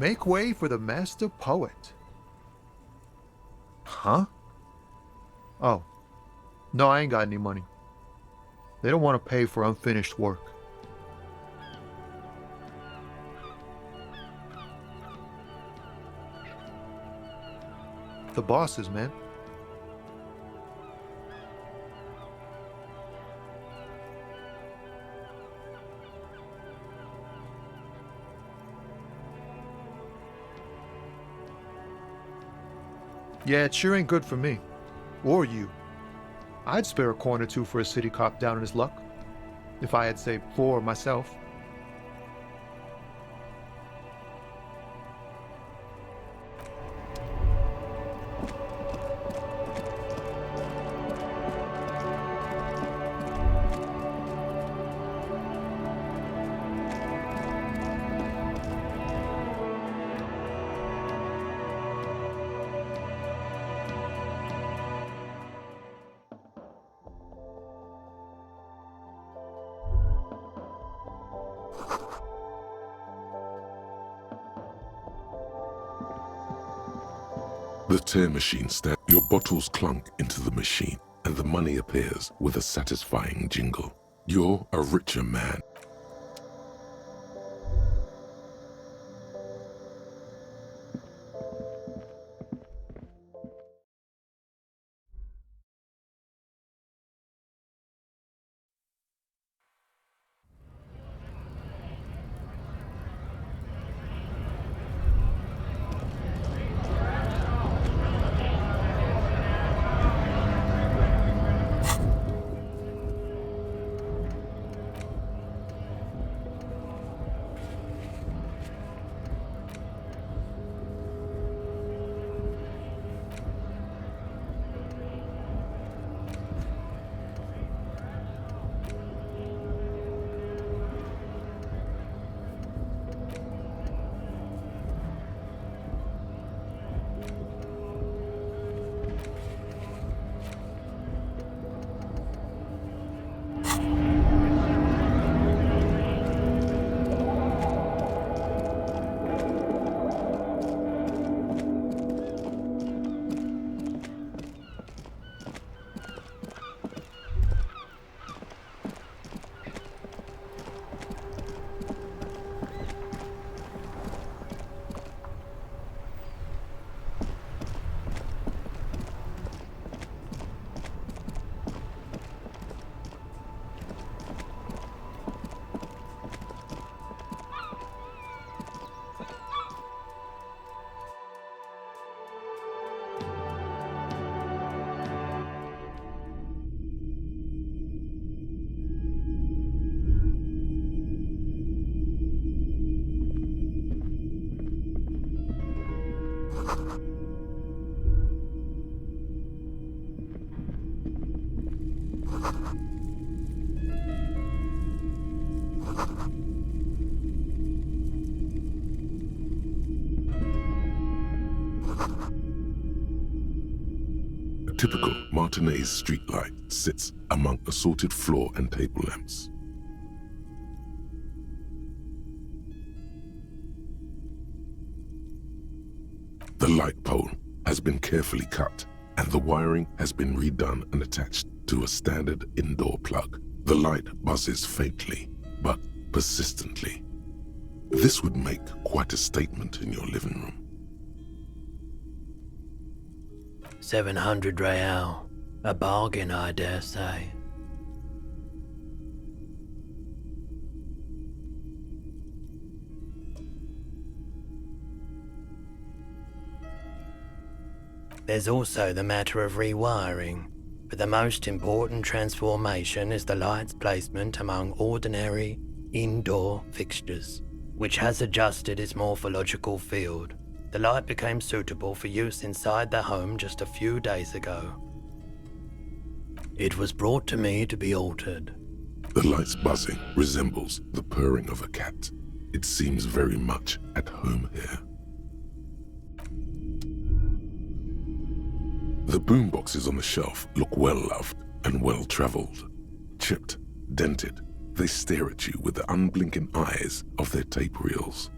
Make way for the master poet. Huh? Oh. No, I ain't got any money. They don't want to pay for unfinished work. The bosses, man. Yeah, it sure ain't good for me. Or you. I'd spare a coin or two for a city cop down in his luck. If I had, say, 4 myself. The tear machine stands. Your bottles clunk into the machine, and the money appears with a satisfying jingle. You're a richer man. A typical Martinez streetlight sits among assorted floor and table lamps. The light pole has been carefully cut, and the wiring has been redone and attached to a standard indoor plug. The light buzzes faintly, but persistently. This would make quite a statement in your living room. 700 real. A bargain, I dare say. There's also the matter of rewiring, but the most important transformation is the light's placement among ordinary indoor fixtures, which has adjusted its morphological field. The light became suitable for use inside the home just a few days ago. It was brought to me to be altered. The light's buzzing resembles the purring of a cat. It seems very much at home here. The boomboxes on the shelf look well-loved and well-traveled. Chipped, dented, they stare at you with the unblinking eyes of their tape reels.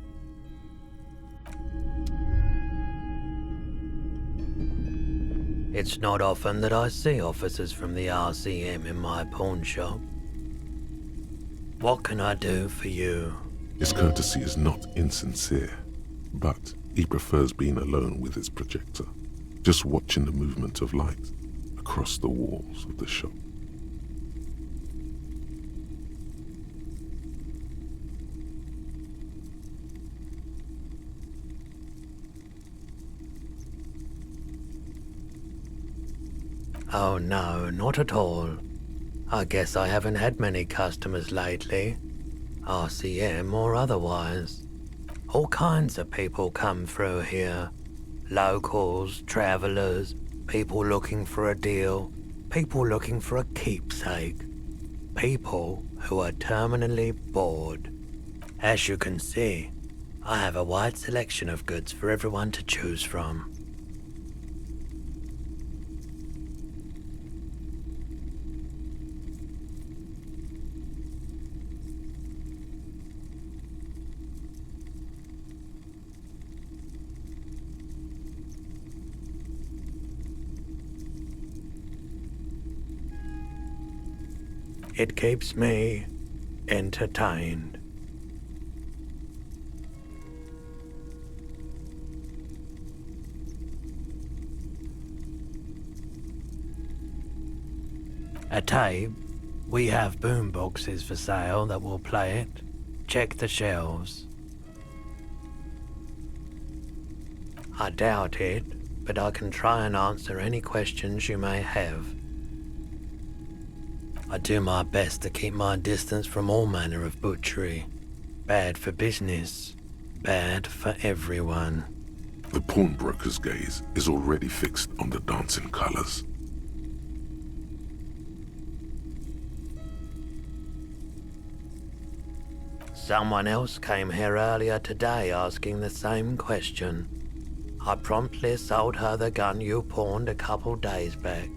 It's not often that I see officers from the RCM in my pawn shop. What can I do for you? His courtesy is not insincere, but he prefers being alone with his projector, just watching the movement of light across the walls of the shop. Oh no, not at all. I guess I haven't had many customers lately, RCM or otherwise. All kinds of people come through here. Locals, travellers, people looking for a deal, people looking for a keepsake, people who are terminally bored. As you can see, I have a wide selection of goods for everyone to choose from. It keeps me entertained. At Abe, we have boom boxes for sale that will play it. Check the shelves. I doubt it, but I can try and answer any questions you may have. I do my best to keep my distance from all manner of butchery. Bad for business, bad for everyone. The pawnbroker's gaze is already fixed on the dancing colors. Someone else came here earlier today asking the same question. I promptly sold her the gun you pawned a couple days back.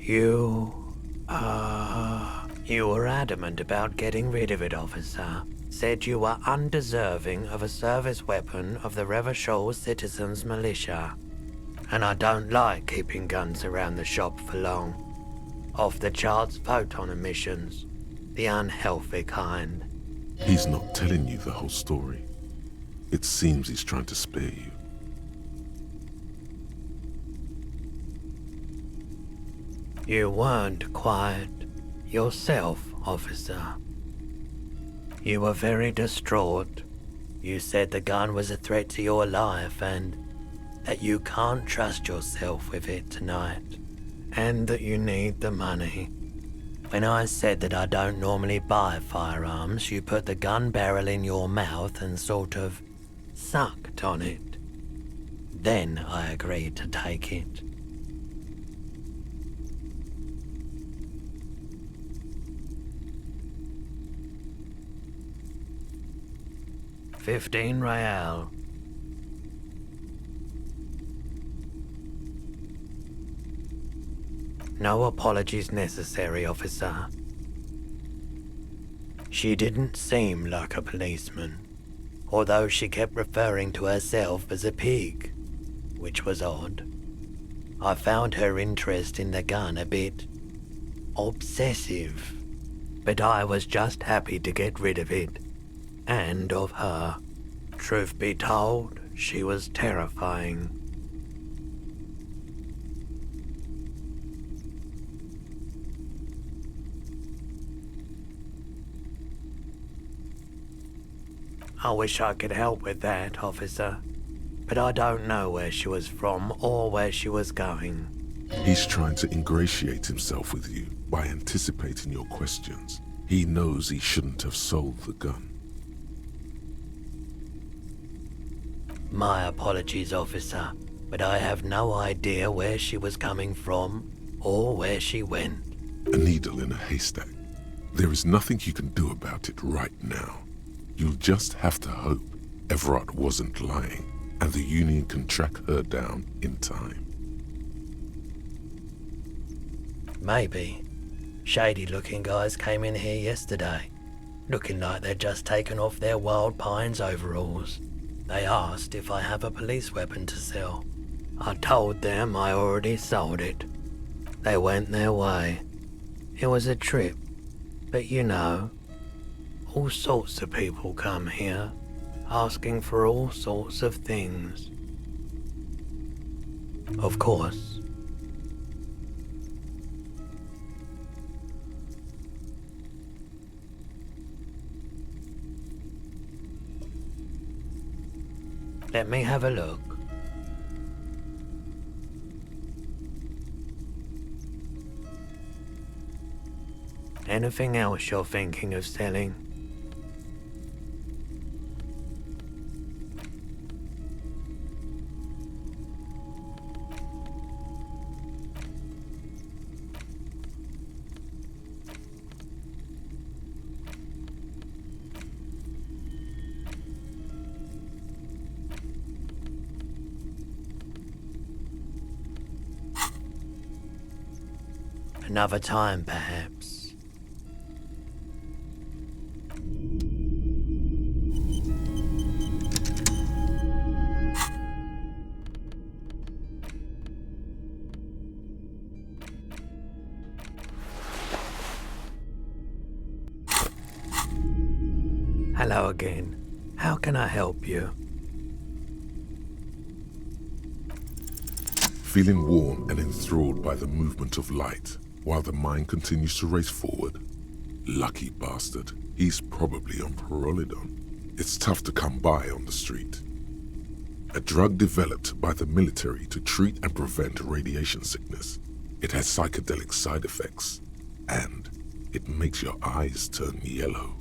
You were adamant about getting rid of it, officer. Said you were undeserving of a service weapon of the Revachol Citizens Militia. And I don't like keeping guns around the shop for long. Off-the-charts photon emissions. The unhealthy kind. He's not telling you the whole story. It seems he's trying to spare you. You weren't quite yourself, officer. You were very distraught. You said the gun was a threat to your life and that you can't trust yourself with it tonight, and that you need the money. When I said that I don't normally buy firearms, you put the gun barrel in your mouth and sort of sucked on it. Then I agreed to take it. $15 real. No apologies necessary, officer. She didn't seem like a policeman, although she kept referring to herself as a pig, which was odd. I found her interest in the gun a bit obsessive, but I was just happy to get rid of it, and of her. Truth be told, she was terrifying. I wish I could help with that, officer, but I don't know where she was from or where she was going. He's trying to ingratiate himself with you by anticipating your questions. He knows he shouldn't have sold the gun. My apologies, officer, but I have no idea where she was coming from or where she went. A needle in a haystack. There is nothing you can do about it right now. You'll just have to hope Everett wasn't lying and the Union can track her down in time. Maybe. Shady looking guys came in here yesterday, looking like they'd just taken off their Wild Pines overalls. They asked if I have a police weapon to sell. I told them I already sold it. They went their way. It was a trip, but you know, all sorts of people come here, asking for all sorts of things. Of course, let me have a look. Anything else you're thinking of selling? Another time, perhaps. Hello again. How can I help you? Feeling warm and enthralled by the movement of light, while the mind continues to race forward. Lucky bastard. He's probably on Pyrrolidon. It's tough to come by on the street. A drug developed by the military to treat and prevent radiation sickness. It has psychedelic side effects, and it makes your eyes turn yellow.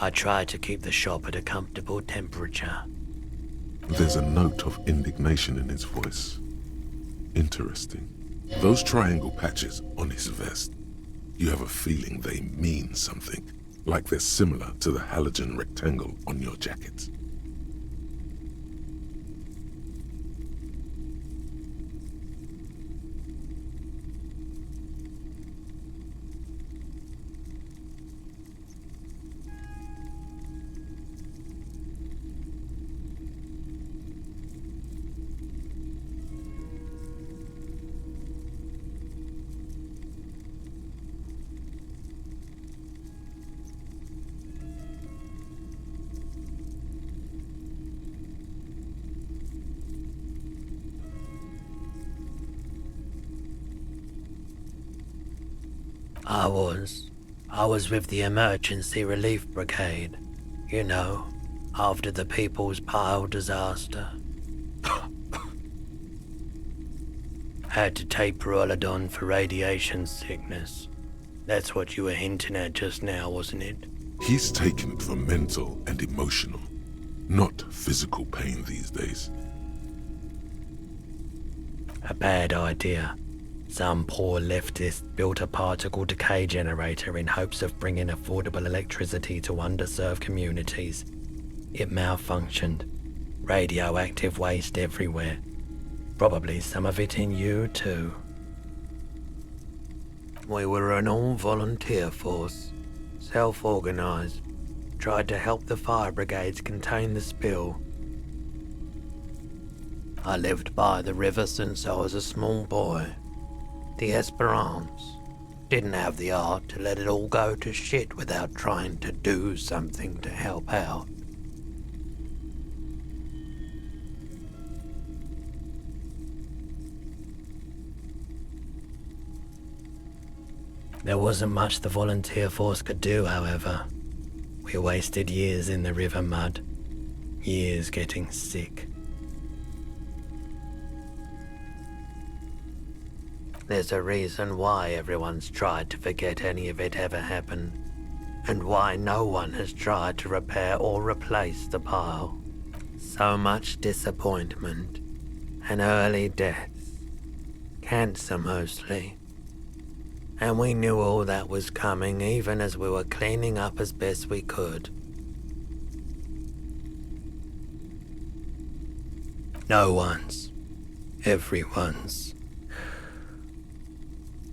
I try to keep the shop at a comfortable temperature. There's a note of indignation in his voice. Interesting. Those triangle patches on his vest, you have a feeling they mean something, like they're similar to the halogen rectangle on your jacket. I was with the Emergency Relief Brigade, you know, after the People's Pile disaster. Had to take Pyrrolidon for radiation sickness. That's what you were hinting at just now, wasn't it? He's taken it for mental and emotional, not physical pain these days. A bad idea. Some poor leftist built a particle decay generator in hopes of bringing affordable electricity to underserved communities. It malfunctioned. Radioactive waste everywhere. Probably some of it in you too. We were an all-volunteer force, self-organized. Tried to help the fire brigades contain the spill. I lived by the river since I was a small boy. The Esperance didn't have the art to let it all go to shit without trying to do something to help out. There wasn't much the volunteer force could do, however. We wasted years in the river mud, years getting sick. There's a reason why everyone's tried to forget any of it ever happened, and why no one has tried to repair or replace the pile. So much disappointment, and early deaths. Cancer mostly. And we knew all that was coming even as we were cleaning up as best we could. No one's. Everyone's.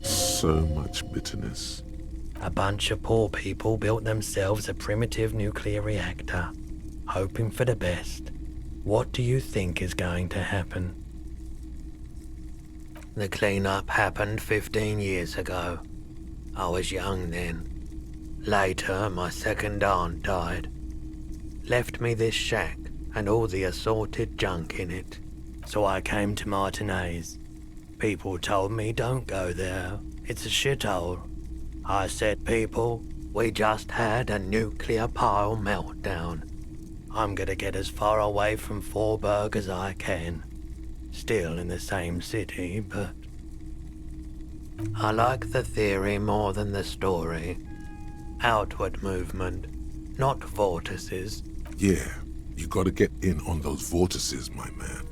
So much bitterness. A bunch of poor people built themselves a primitive nuclear reactor, hoping for the best. What do you think is going to happen? The cleanup happened 15 years ago. I was young then. Later, my second aunt died. Left me this shack and all the assorted junk in it. So I came to Martinez. People told me don't go there. It's a shithole. I said, people, we just had a nuclear pile meltdown. I'm gonna get as far away from Forburg as I can. Still in the same city, but I like the theory more than the story. Outward movement, not vortices. Yeah, you gotta get in on those vortices, my man.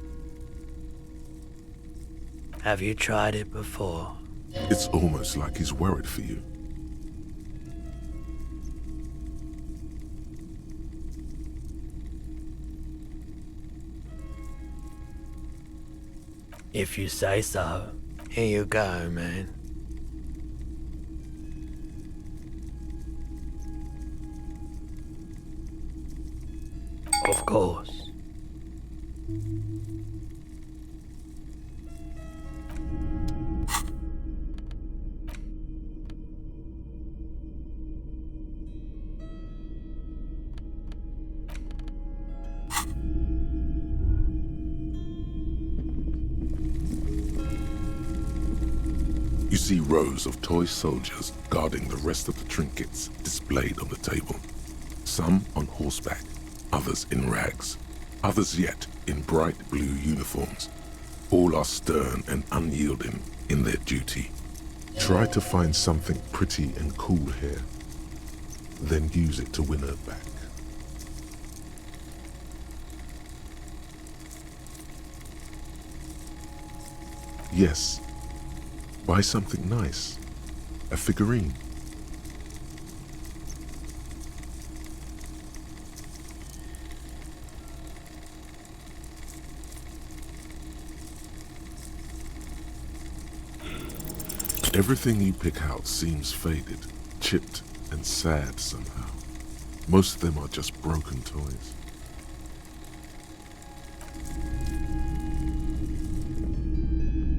Have you tried it before? It's almost like he's worried for you. If you say so. Here you go, man. Of course. You see rows of toy soldiers guarding the rest of the trinkets displayed on the table. Some on horseback, others in rags, others yet in bright blue uniforms. All are stern and unyielding in their duty. Try to find something pretty and cool here, then use it to win her back. Yes, buy something nice. A figurine. Everything you pick out seems faded, chipped, and sad somehow. Most of them are just broken toys.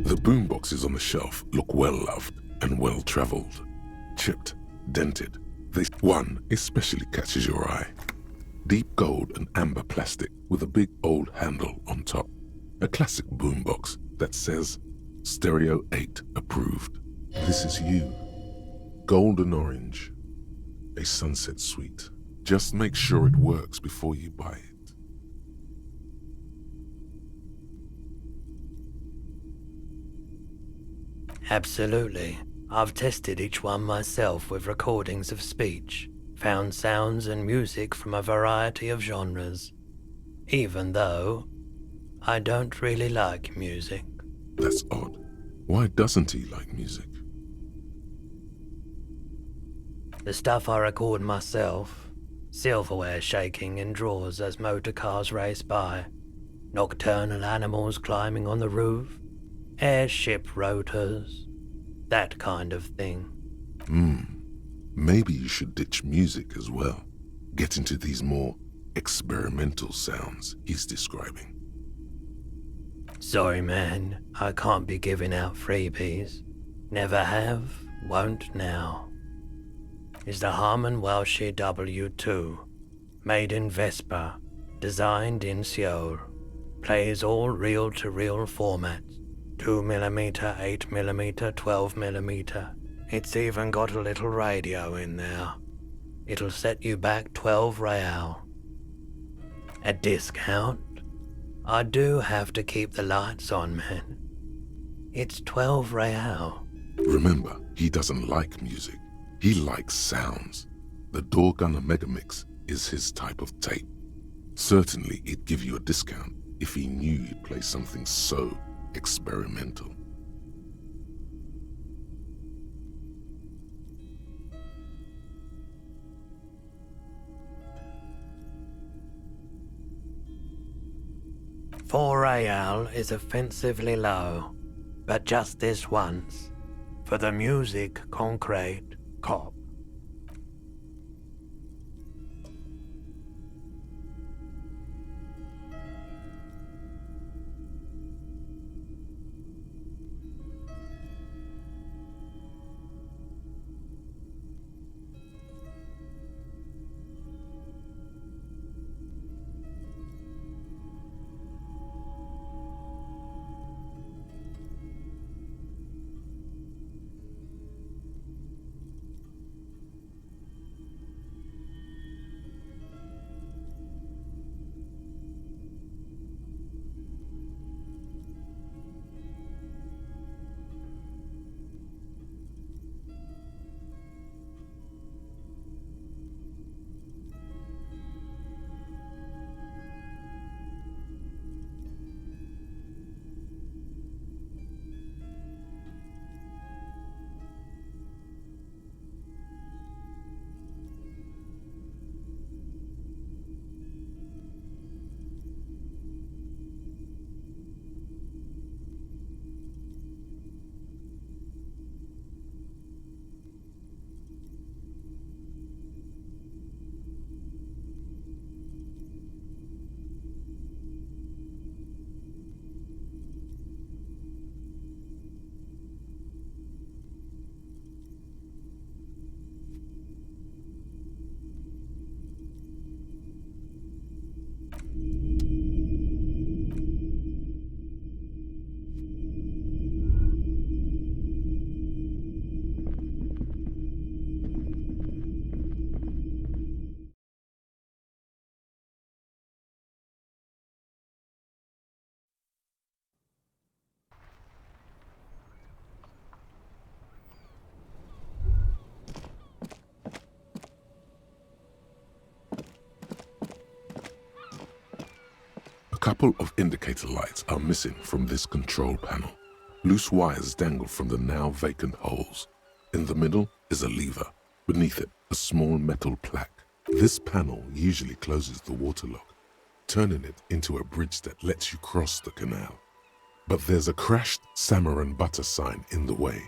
The boomboxes on the shelf look well-loved and well-traveled. Chipped, dented. This one especially catches your eye. Deep gold and amber plastic with a big old handle on top. A classic boombox that says, Stereo 8 approved. This is you. Golden orange. A sunset suite. Just make sure it works before you buy it. Absolutely. I've tested each one myself with recordings of speech, found sounds and music from a variety of genres. Even though I don't really like music. That's odd. Why doesn't he like music? The stuff I record myself, silverware shaking in drawers as motor cars race by, nocturnal animals climbing on the roof, airship rotors, that kind of thing. Maybe you should ditch music as well. Get into these more experimental sounds he's describing. Sorry, man, I can't be giving out freebies. Never have, won't now. Is the Harman Welsh W2, made in Vespa, designed in Seoul, plays all reel-to-reel formats, 2mm, 8mm, 12mm. It's even got a little radio in there. It'll set you back 12 real. A discount? I do have to keep the lights on, man. It's 12 real. Remember, he doesn't like music. He likes sounds. The Doorgunner Megamix is his type of tape. Certainly, he'd give you a discount if he knew you'd play something so experimental. 4AL is offensively low, but just this once. For the music, concrete, cop. A couple of indicator lights are missing from this control panel. Loose wires dangle from the now vacant holes. In the middle is a lever. Beneath it, a small metal plaque. This panel usually closes the water lock, turning it into a bridge that lets you cross the canal. But there's a crashed salmon and butter sign in the way.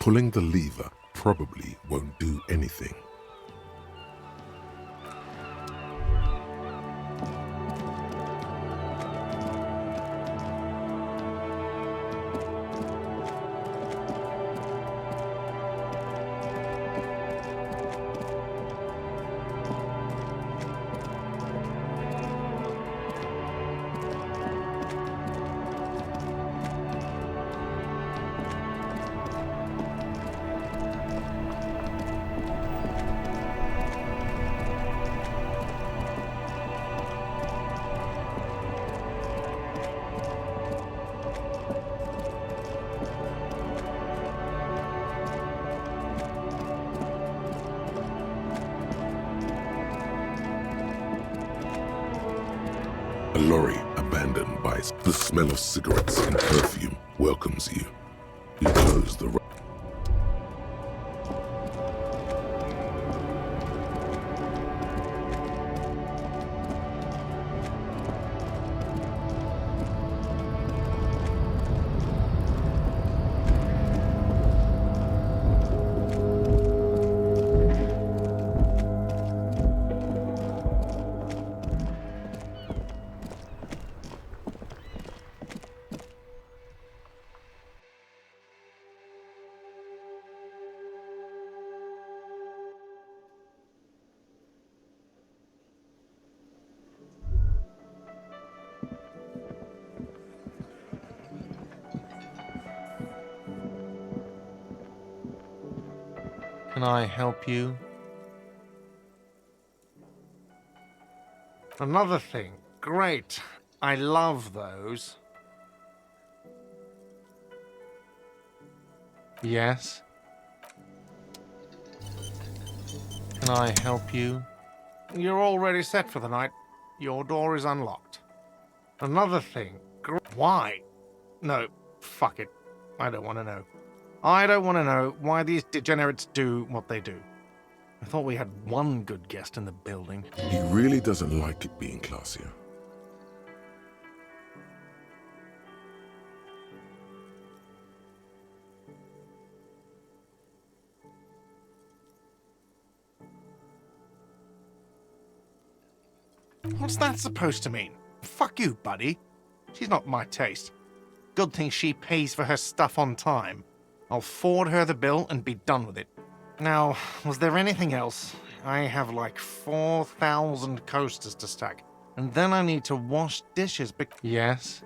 Pulling the lever probably won't do anything. A lorry abandoned by the smell of cigarettes and perfume welcomes you. You close the Can I help you? Another thing. Great. I love those. Yes? Can I help you? You're already set for the night. Your door is unlocked. Another thing. Why? No, fuck it. I don't want to know. I don't want to know why these degenerates do what they do. I thought we had one good guest in the building. He really doesn't like it being classier. What's that supposed to mean? Fuck you, buddy. She's not my taste. Good thing she pays for her stuff on time. I'll forward her the bill and be done with it. Now, was there anything else? I have like 4,000 coasters to stack. And then I need to wash dishes Yes?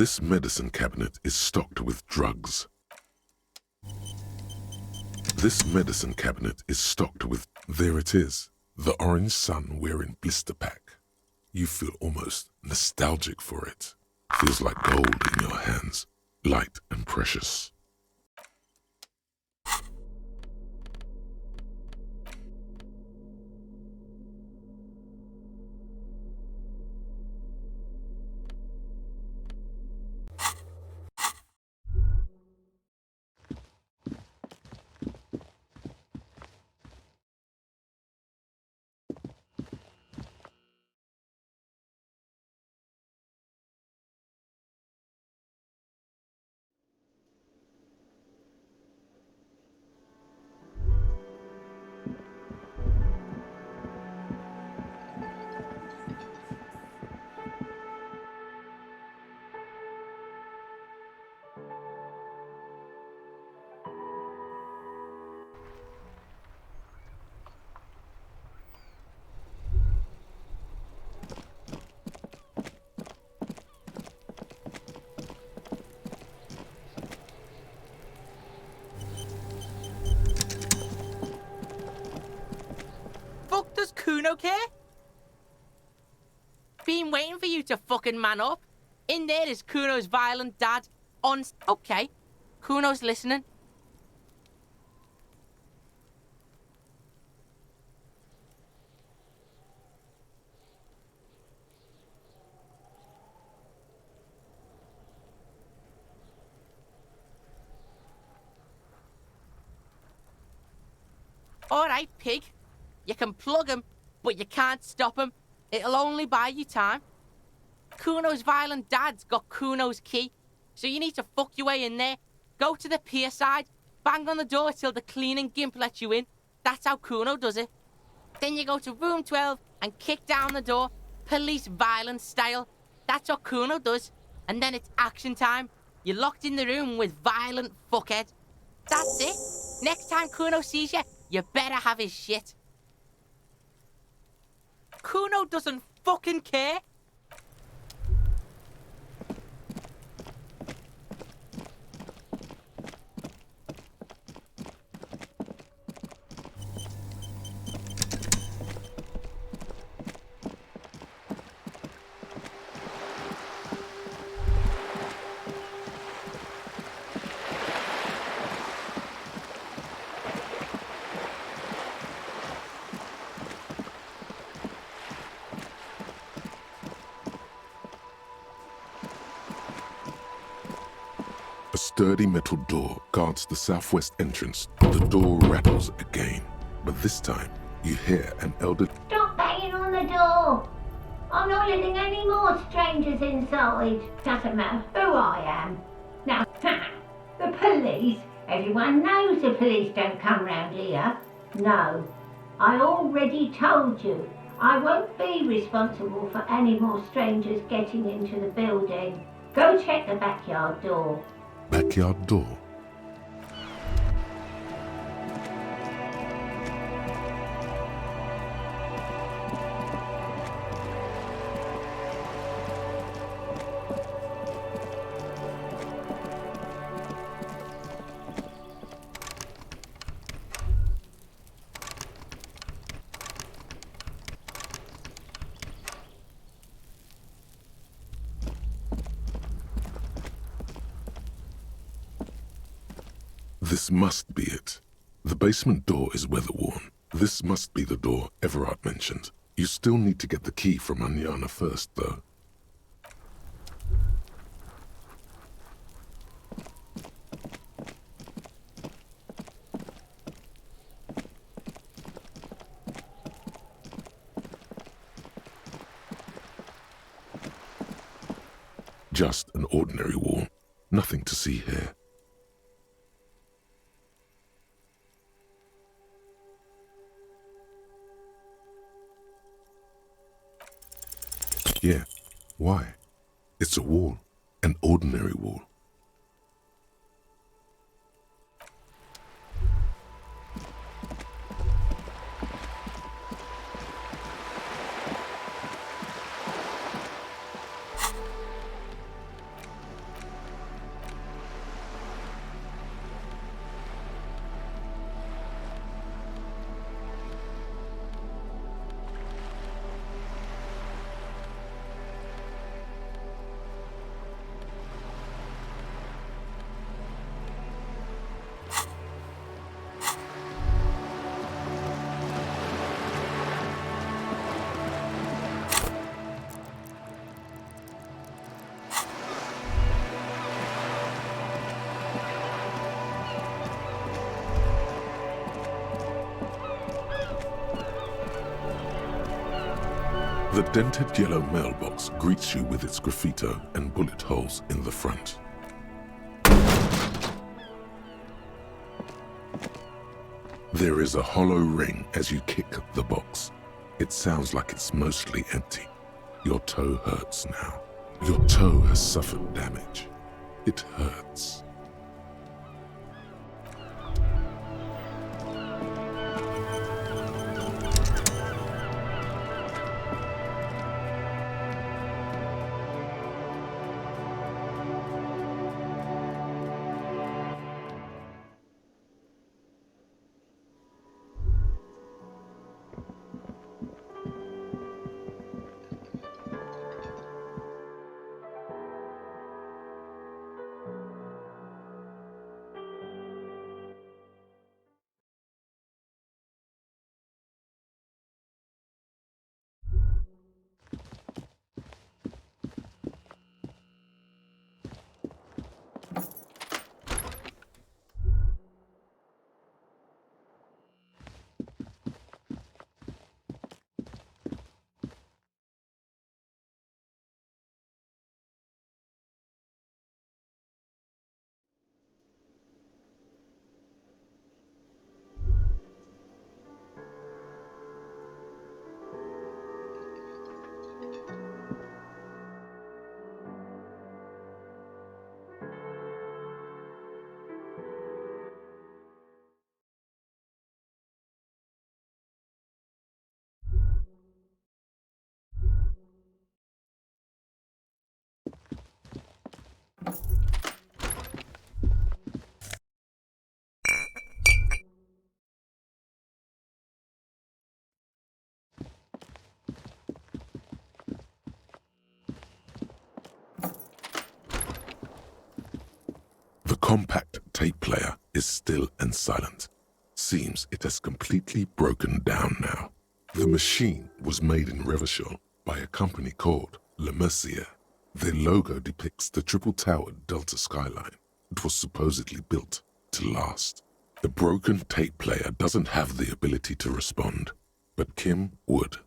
This medicine cabinet is stocked with drugs. This medicine cabinet is stocked with... There it is, the orange sun wearing blister pack. You feel almost nostalgic for it. Feels like gold in your hands, light and precious. Kuno care? Been waiting for you to fucking man up. In there is Kuno's violent dad. Okay, Kuno's listening. Alright, pig. You can plug him, but you can't stop him. It'll only buy you time. Kuno's violent dad's got Kuno's key, so you need to fuck your way in there. Go to the pier side, bang on the door till the cleaning gimp lets you in. That's how Kuno does it. Then you go to room 12 and kick down the door, police violence style. That's what Kuno does. And then it's action time. You're locked in the room with violent fuckhead. That's it. Next time Kuno sees you, you better have his shit. Kuno doesn't fucking care. A sturdy metal door guards the southwest entrance. The door rattles again, but this time you hear an elder... Stop banging on the door! I'm not letting any more strangers inside. Doesn't matter who I am. Now, the police? Everyone knows the police don't come round here. No, I already told you. I won't be responsible for any more strangers getting into the building. Go check the backyard door. Backyard door. This must be it. The basement door is weather-worn. This must be the door Everard mentioned. You still need to get the key from Anyana first, though. Just an ordinary wall. Nothing to see here. Yeah, why? It's a wall, an ordinary wall. The dented yellow mailbox greets you with its graffito and bullet holes in the front. There is a hollow ring as you kick the box. It sounds like it's mostly empty. Your toe hurts now. Your toe has suffered damage. It hurts. compact tape player is still and silent. Seems it has completely broken down now. The machine was made in Revachol by a company called Elysium. Their logo depicts the triple-towered Delta skyline. It was supposedly built to last. The broken tape player doesn't have the ability to respond, but Kim would.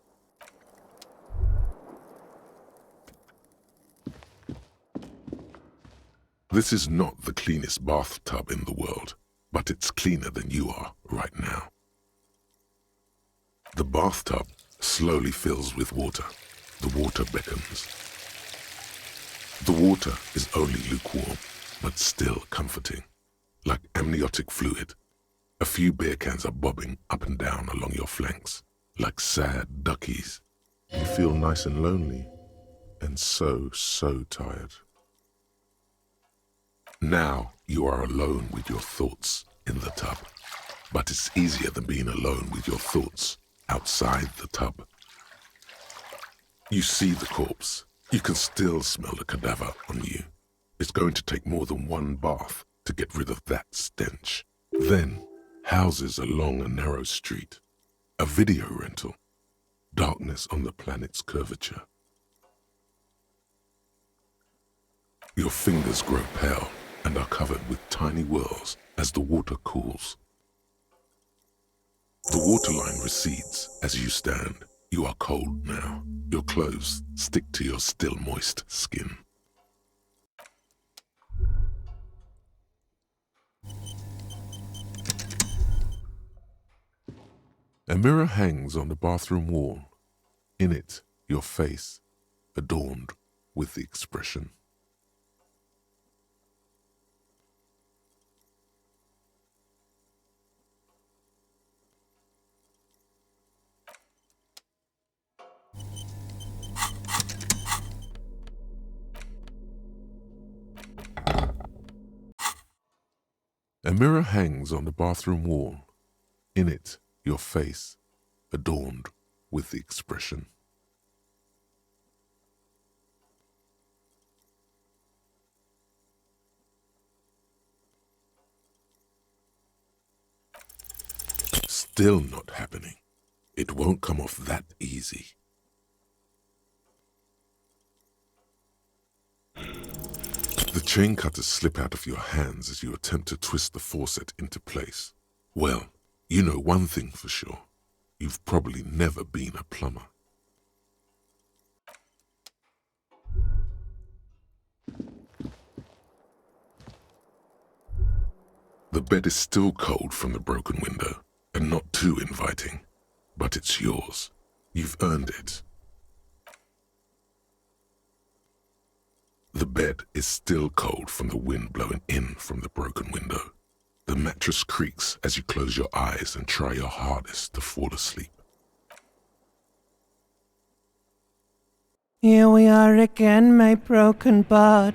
This is not the cleanest bathtub in the world, but it's cleaner than you are right now. The bathtub slowly fills with water. The water beckons. The water is only lukewarm, but still comforting. Like amniotic fluid, a few beer cans are bobbing up and down along your flanks, like sad duckies. You feel nice and lonely, and so tired. Now you are alone with your thoughts in the tub, but it's easier than being alone with your thoughts outside the tub. You see the corpse. You can still smell the cadaver on you. It's going to take more than one bath to get rid of that stench. Then, houses along a narrow street, a video rental, darkness on the planet's curvature. Your fingers grow pale and are covered with tiny whirls as the water cools. The waterline recedes as you stand. You are cold now. Your clothes stick to your still moist skin. A mirror hangs on the bathroom wall. In it, your face, adorned with the expression. A mirror hangs on the bathroom wall. In it, your face, adorned with the expression. Still not happening. It won't come off that easy. The chain cutters slip out of your hands as you attempt to twist the faucet into place. Well, you know one thing for sure. You've probably never been a plumber. The bed is still cold from the broken window, and not too inviting, but it's yours. You've earned it. The bed is still cold from the wind blowing in from the broken window. The mattress creaks as you close your eyes and try your hardest to fall asleep. Here we are again, my broken bud.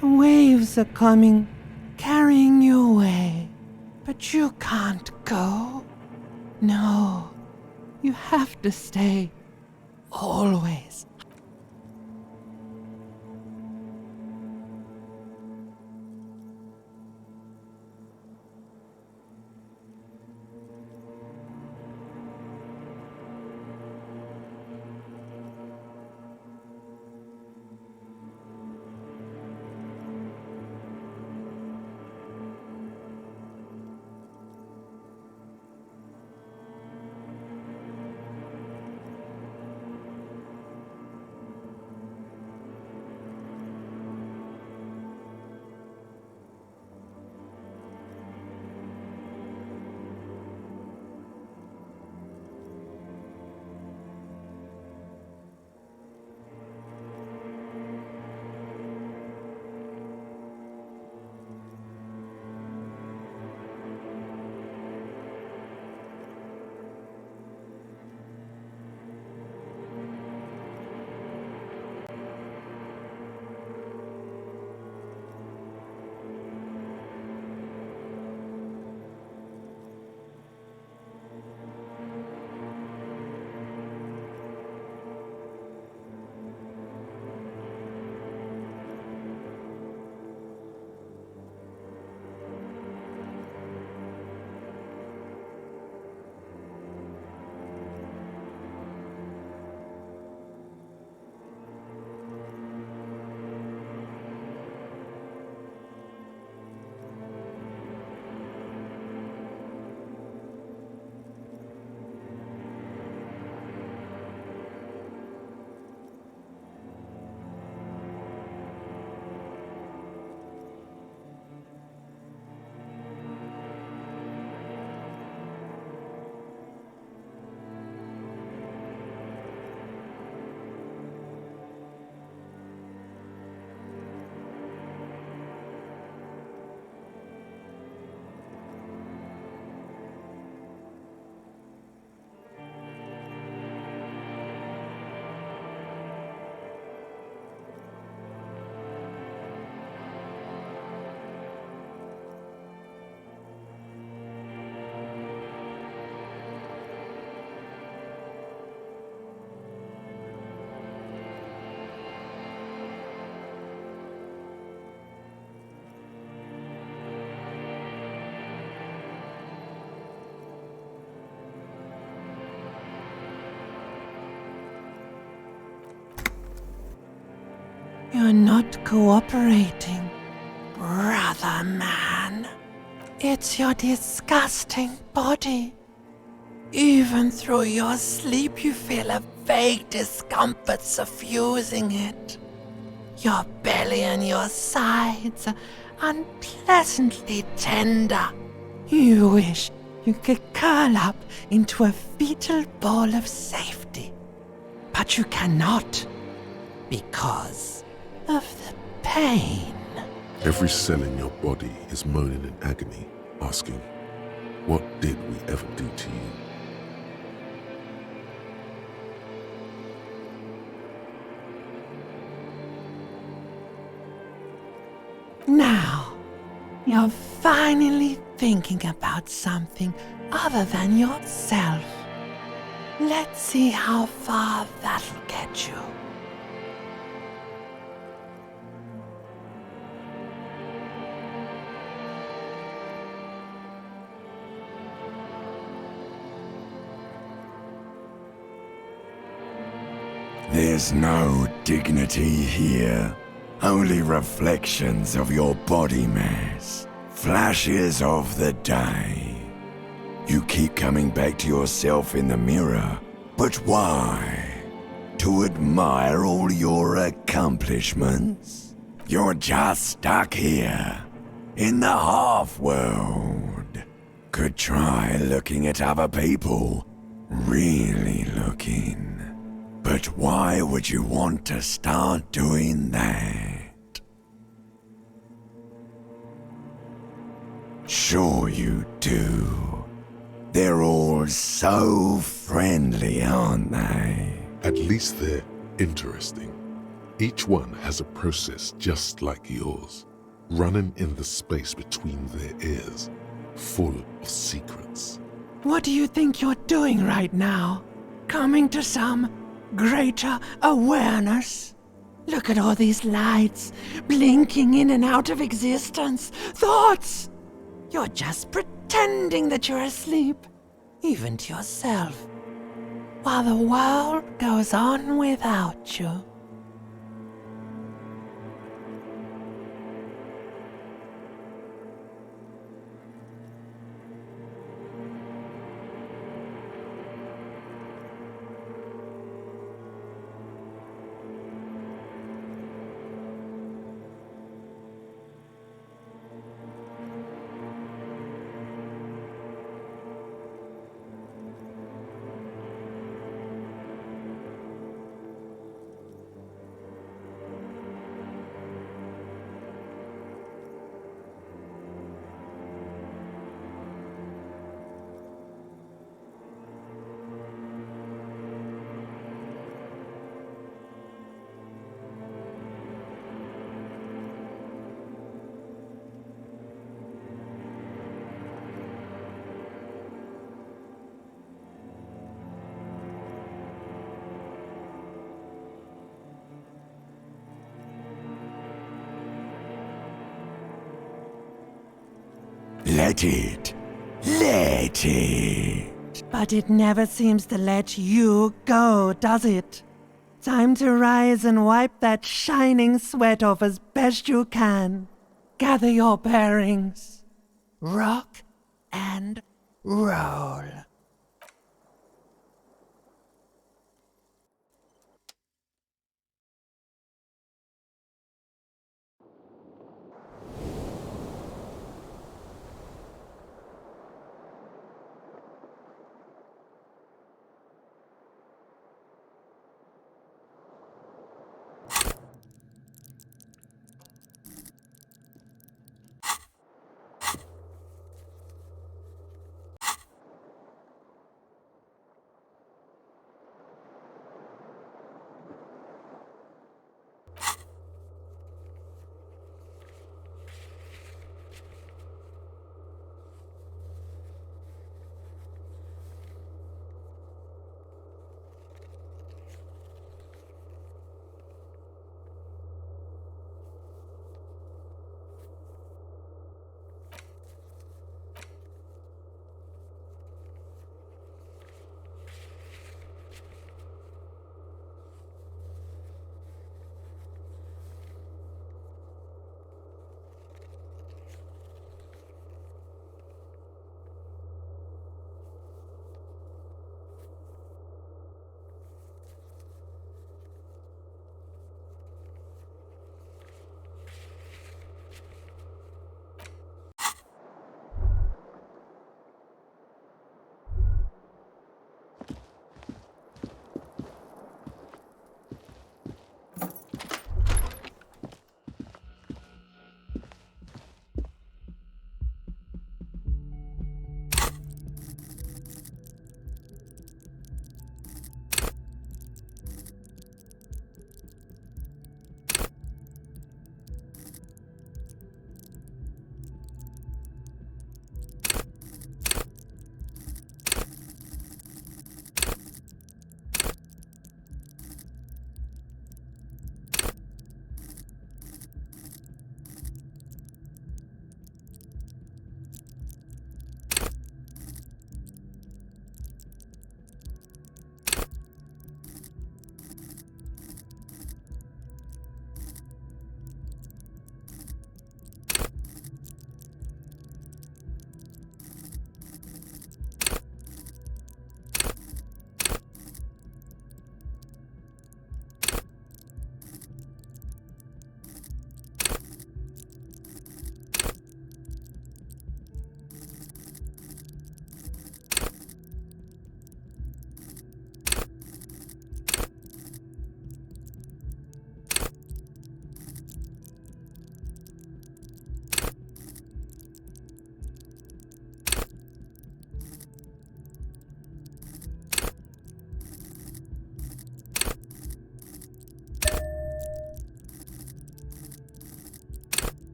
The waves are coming, carrying you away. But you can't go. No, you have to stay. Always. You're not cooperating, brother man. It's your disgusting body. Even through your sleep you feel a vague discomfort suffusing it. Your belly and your sides are unpleasantly tender. You wish you could curl up into a fetal ball of safety. But you cannot, because of the pain. Every cell in your body is moaning in agony, asking, what did we ever do to you? Now, you're finally thinking about something other than yourself. Let's see how far that'll get you. There's no dignity here. Only reflections of your body mass. Flashes of the day. You keep coming back to yourself in the mirror. But why? To admire all your accomplishments? You're just stuck here, in the half-world. Could try looking at other people. Really looking. But why would you want to start doing that? Sure you do. They're all so friendly, aren't they? At least they're interesting. Each one has a process just like yours, running in the space between their ears, full of secrets. What do you think you're doing right now? Coming to some greater awareness? Look at all these lights, blinking in and out of existence. Thoughts! You're just pretending that you're asleep, even to yourself, while the world goes on without you. Let it. Let it. But it never seems to let you go, does it? Time to rise and wipe that shining sweat off as best you can. Gather your bearings. Rock and roll.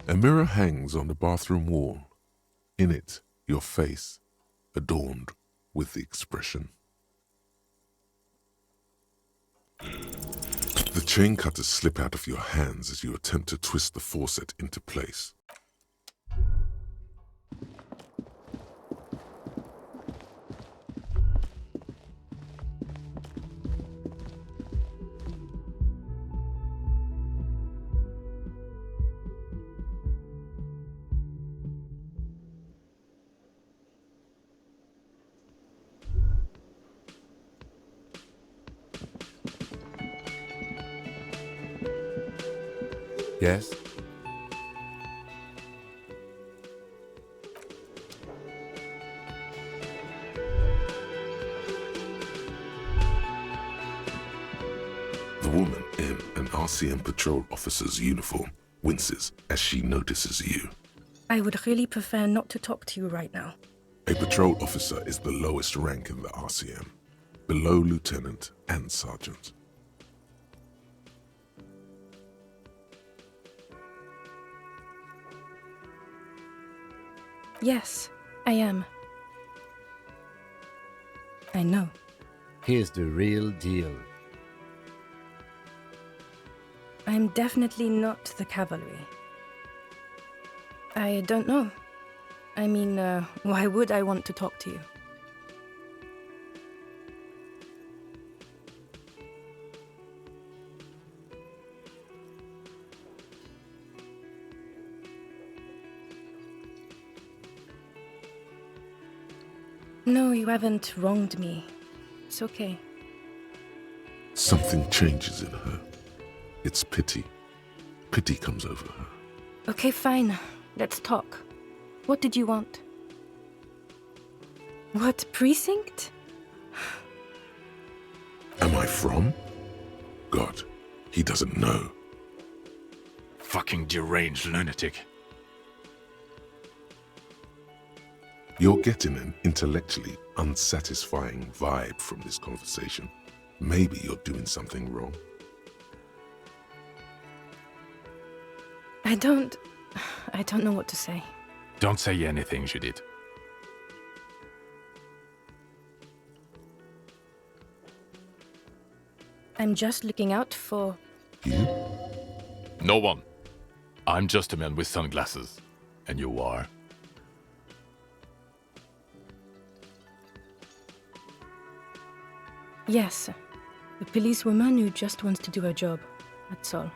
A mirror hangs on the bathroom wall. In it, your face, adorned with the expression. The chain cutters slip out of your hands as you attempt to twist the faucet into place. Yes? The woman in an RCM patrol officer's uniform winces as she notices you. I would really prefer not to talk to you right now. A patrol officer is the lowest rank in the RCM, below lieutenant and sergeant. Yes, I am. I know. Here's the real deal. I'm definitely not the cavalry. I don't know. I mean, why would I want to talk to you? No, you haven't wronged me. It's okay. Something changes in her. It's pity. Pity comes over her. Okay, fine. Let's talk. What did you want? What precinct? Am I from? God, he doesn't know. Fucking deranged lunatic. You're getting an intellectually unsatisfying vibe from this conversation. Maybe you're doing something wrong. I don't know what to say. Don't say anything, Judith. I'm just looking out for... You? No one. I'm just a man with sunglasses. And you are? Yes, a policewoman who just wants to do her job. That's all.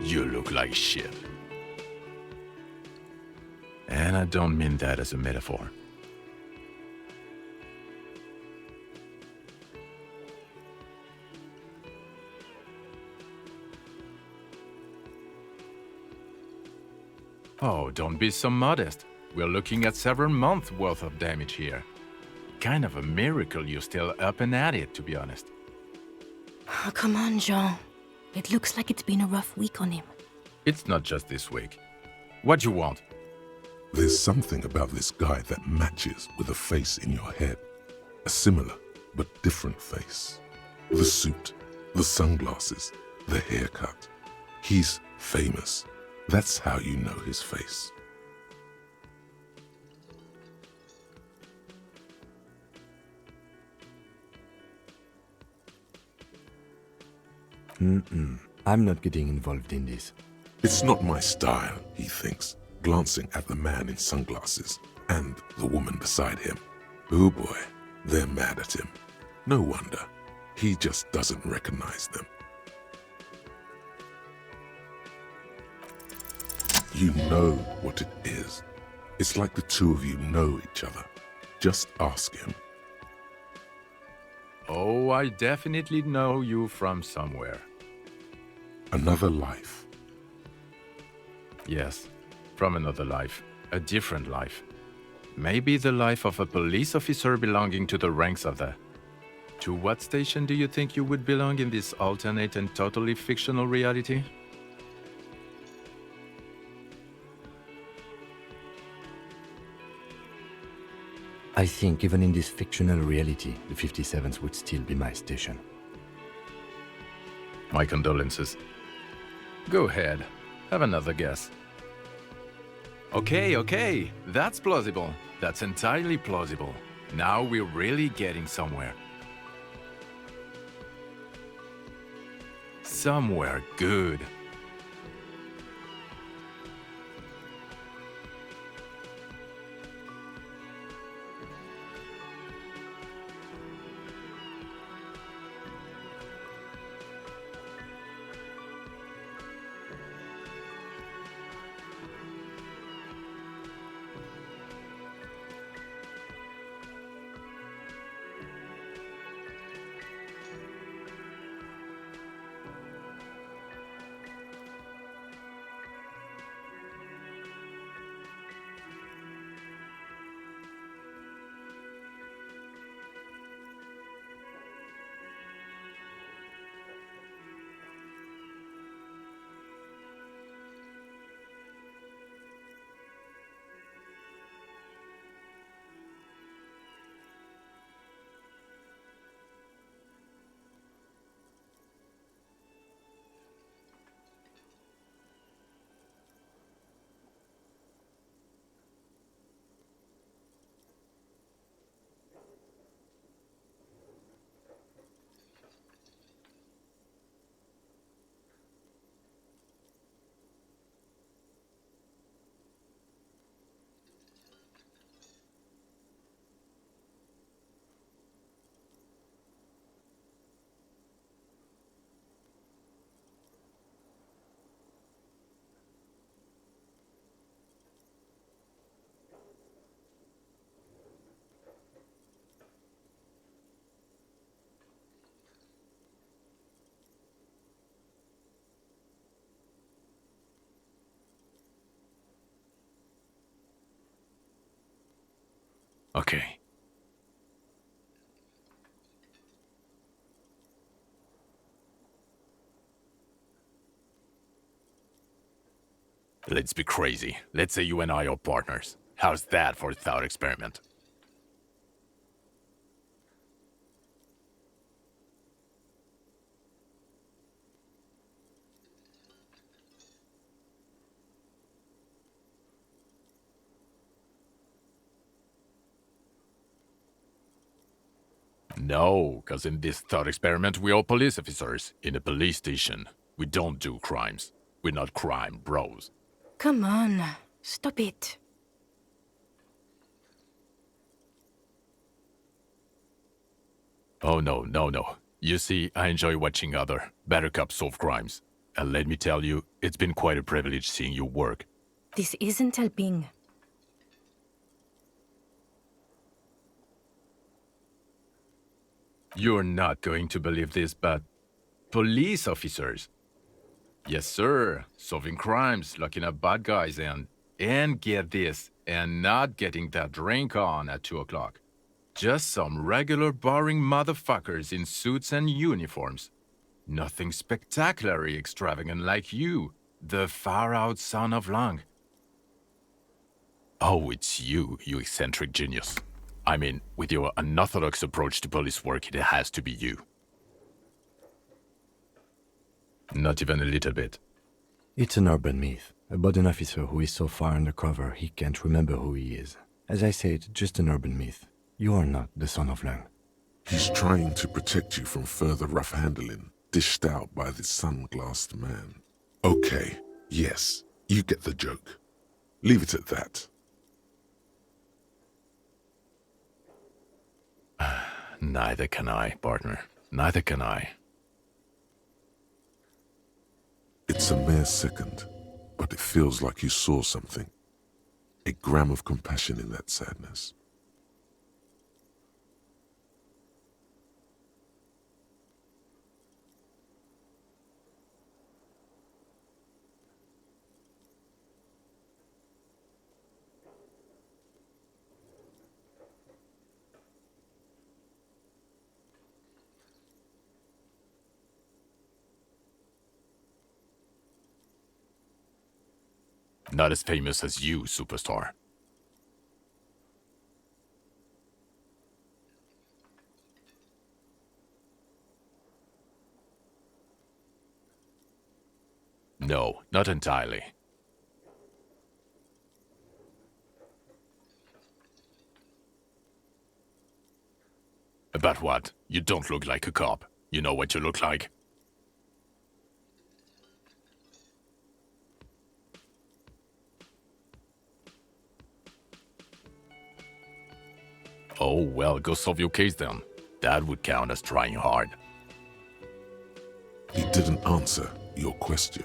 You look like shit. And I don't mean that as a metaphor. Oh, don't be so modest. We're looking at several months worth of damage here. Kind of a miracle you're still up and at it, to be honest. Oh, come on, Jean. It looks like it's been a rough week on him. It's not just this week. What you want? There's something about this guy that matches with a face in your head. A similar but different face. The suit, the sunglasses, the haircut. He's famous. That's how you know his face. I'm not getting involved in this. It's not my style, he thinks, glancing at the man in sunglasses and the woman beside him. Oh boy, they're mad at him. No wonder. He just doesn't recognize them. You know what it is. It's like the two of you know each other. Just ask him. Oh, I definitely know you from somewhere. Another life. Yes, from another life. A different life. Maybe the life of a police officer belonging to the ranks of the... To what station do you think you would belong in this alternate and totally fictional reality? I think even in this fictional reality, the 57th would still be my station. My condolences. Go ahead. Have another guess. Okay. That's plausible. That's entirely plausible. Now we're really getting somewhere. Somewhere good. Okay. Let's be crazy. Let's say you and I are partners. How's that for a thought experiment? No, because in this thought experiment, we are police officers in a police station. We don't do crimes. We're not crime bros. Come on, stop it. Oh, no. You see, I enjoy watching other better cops solve crimes. And let me tell you, it's been quite a privilege seeing you work. This isn't helping. You're not going to believe this, but police officers. Yes, sir. Solving crimes, locking up bad guys, and get this, and not getting that drink on at 2 o'clock. Just some regular boring motherfuckers in suits and uniforms. Nothing spectacularly extravagant like you, the far-out son of Lang. Oh, it's you, you eccentric genius. I mean, with your unorthodox approach to police work, it has to be you. Not even a little bit. It's an urban myth about an officer who is so far undercover he can't remember who he is. As I said, just an urban myth. You are not the son of Lang. He's trying to protect you from further rough handling, dished out by this sunglassed man. Okay, yes, you get the joke. Leave it at that. Neither can I, partner. Neither can I. It's a mere second, but it feels like you saw something. A gram of compassion in that sadness. Not as famous as you, superstar. No, not entirely. About what? You don't look like a cop. You know what you look like? Oh, well, go solve your case then. That would count as trying hard. He didn't answer your question.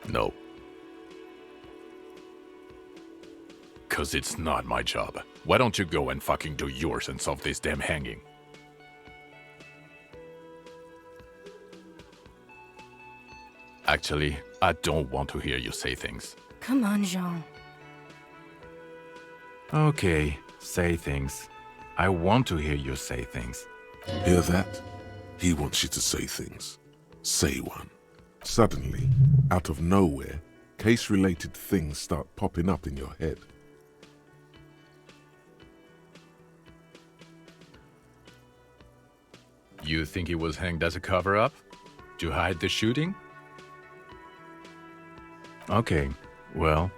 No. 'Cause it's not my job. Why don't you go and fucking do yours and solve this damn hanging? Actually, I don't want to hear you say things. Come on, Jean. Okay, say things. I want to hear you say things. Hear that? He wants you to say things. Say one. Suddenly, out of nowhere, case-related things start popping up in your head. You think he was hanged as a cover-up? To hide the shooting? Okay, well...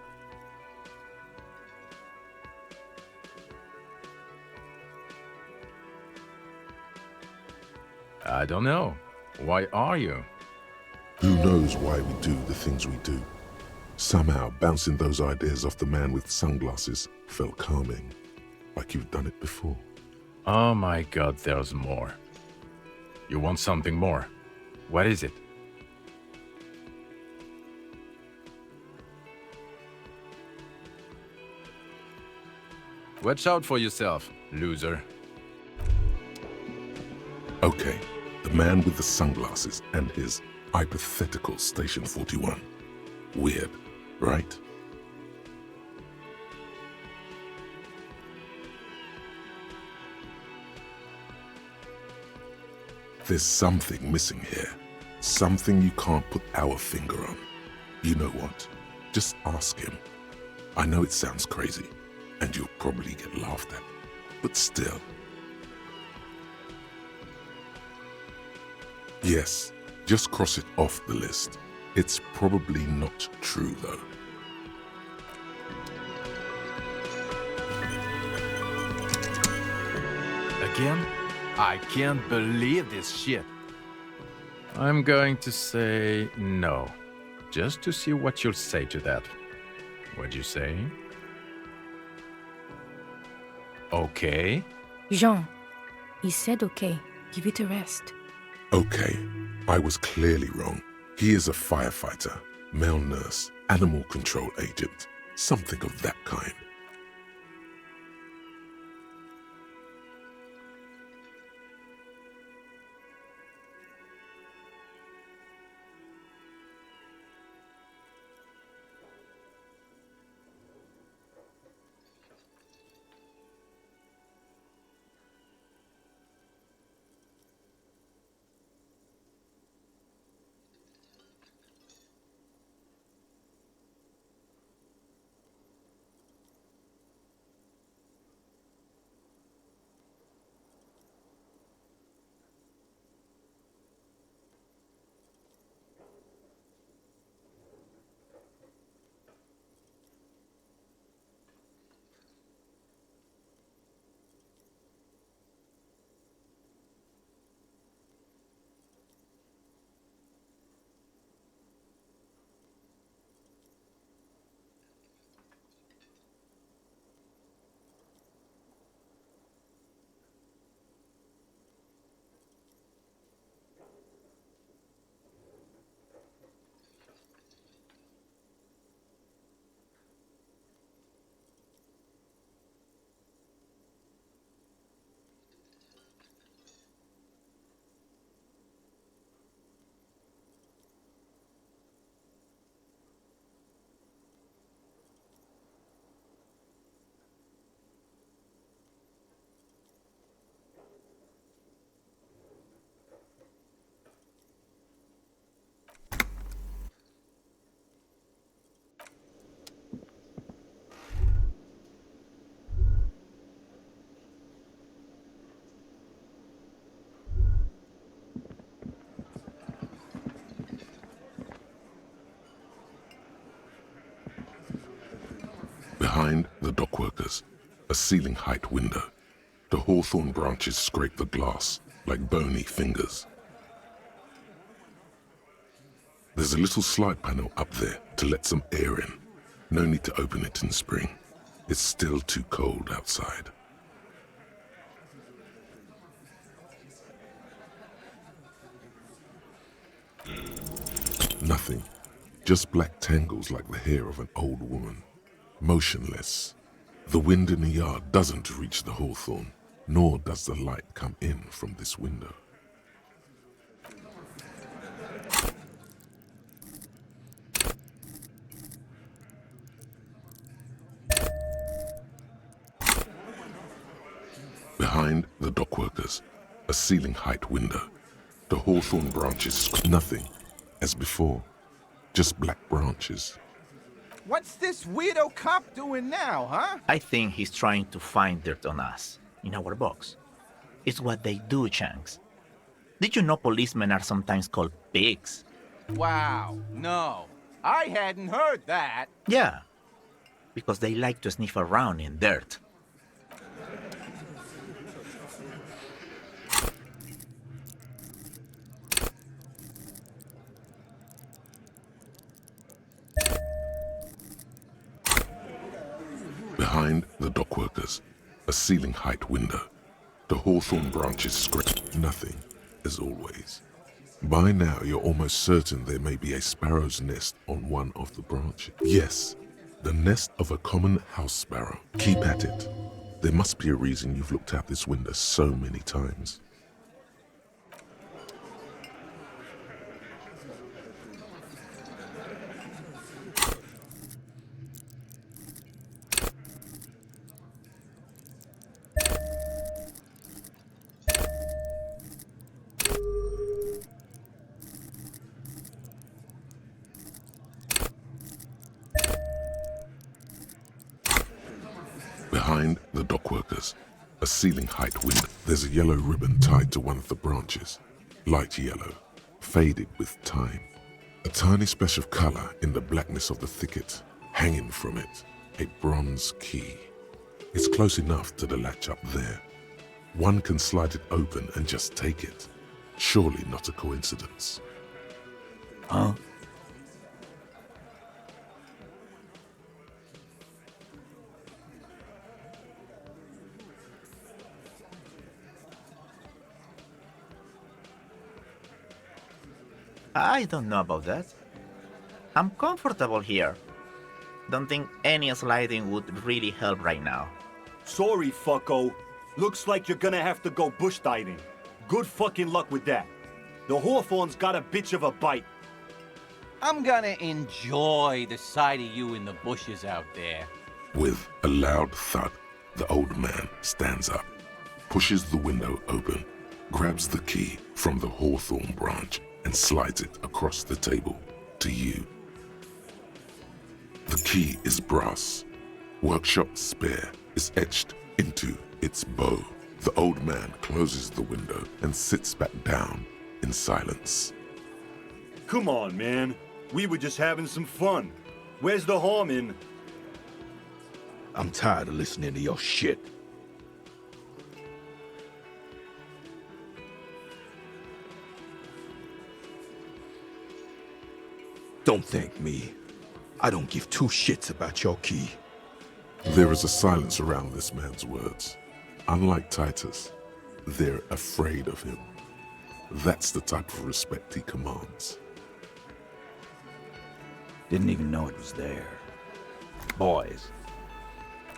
I don't know. Why are you? Who knows why we do the things we do? Somehow, bouncing those ideas off the man with sunglasses felt calming, like you've done it before. Oh my god, there's more. You want something more. What is it? Watch out for yourself, loser. Okay, the man with the sunglasses and his hypothetical Station 41. Weird, right? There's something missing here. Something you can't put our finger on. You know what? Just ask him. I know it sounds crazy, and you'll probably get laughed at, but still. Yes, just cross it off the list. It's probably not true, though. Again? I can't believe this shit. I'm going to say no, just to see what you'll say to that. What'd you say? Okay. Jean, he said okay. Give it a rest. Okay, I was clearly wrong. He is a firefighter, male nurse, animal control agent, something of that kind. Behind the dockworkers, a ceiling-height window. The hawthorn branches scrape the glass like bony fingers. There's a little slide panel up there to let some air in. No need to open it in spring. It's still too cold outside. Nothing. Just black tangles like the hair of an old woman. Motionless. The wind in the yard doesn't reach the hawthorn, nor does the light come in from this window. Behind the dockworkers, a ceiling-height window. The hawthorn branches, nothing, as before, just black branches. What's this weirdo cop doing now, huh? I think he's trying to find dirt on us, in our box. It's what they do, Shanks. Did you know policemen are sometimes called pigs? Wow, no. I hadn't heard that. Yeah, because they like to sniff around in dirt. Behind the dockworkers, a ceiling-height window. The hawthorn branches scrape, nothing, as always. By now, you're almost certain there may be a sparrow's nest on one of the branches. Yes, the nest of a common house sparrow. Keep at it. There must be a reason you've looked out this window so many times. Behind the dockworkers, a ceiling height window. There's a yellow ribbon tied to one of the branches. Light yellow, faded with time. A tiny splash of color in the blackness of the thicket. Hanging from it, a bronze key. It's close enough to the latch up there. One can slide it open and just take it. Surely not a coincidence. Huh? I don't know about that. I'm comfortable here. Don't think any sliding would really help right now. Sorry, fucko. Looks like you're gonna have to go bush diving. Good fucking luck with that. The hawthorn's got a bitch of a bite. I'm gonna enjoy the sight of you in the bushes out there. With a loud thud, the old man stands up, pushes the window open, grabs the key from the hawthorn branch, and slides it across the table to you. The key is brass. Workshop spare is etched into its bow. The old man closes the window and sits back down in silence. Come on, man. We were just having some fun. Where's the harm in... I'm tired of listening to your shit. Don't thank me. I don't give two shits about your key. There is a silence around this man's words. Unlike Titus, they're afraid of him. That's the type of respect he commands. Didn't even know it was there. Boys.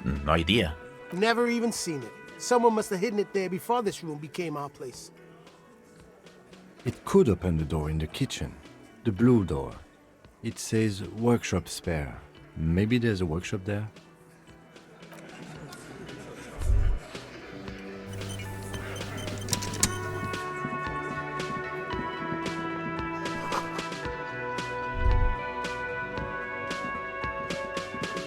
No idea. Never even seen it. Someone must have hidden it there before this room became our place. It could open the door in the kitchen. The blue door. It says workshop spare. Maybe there's a workshop there?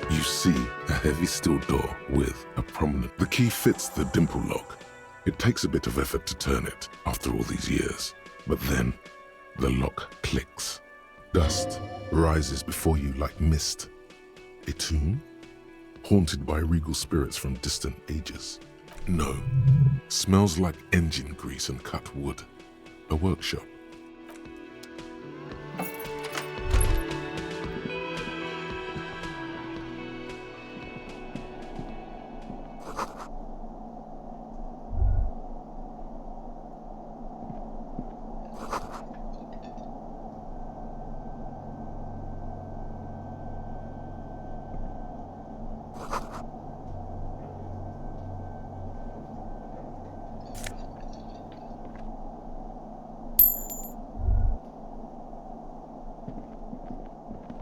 You see a heavy steel door with a prominent... The key fits the dimple lock. It takes a bit of effort to turn it after all these years. But then, the lock clicks. Dust rises before you like mist. A tomb? Haunted by regal spirits from distant ages. No. Smells like engine grease and cut wood. A workshop.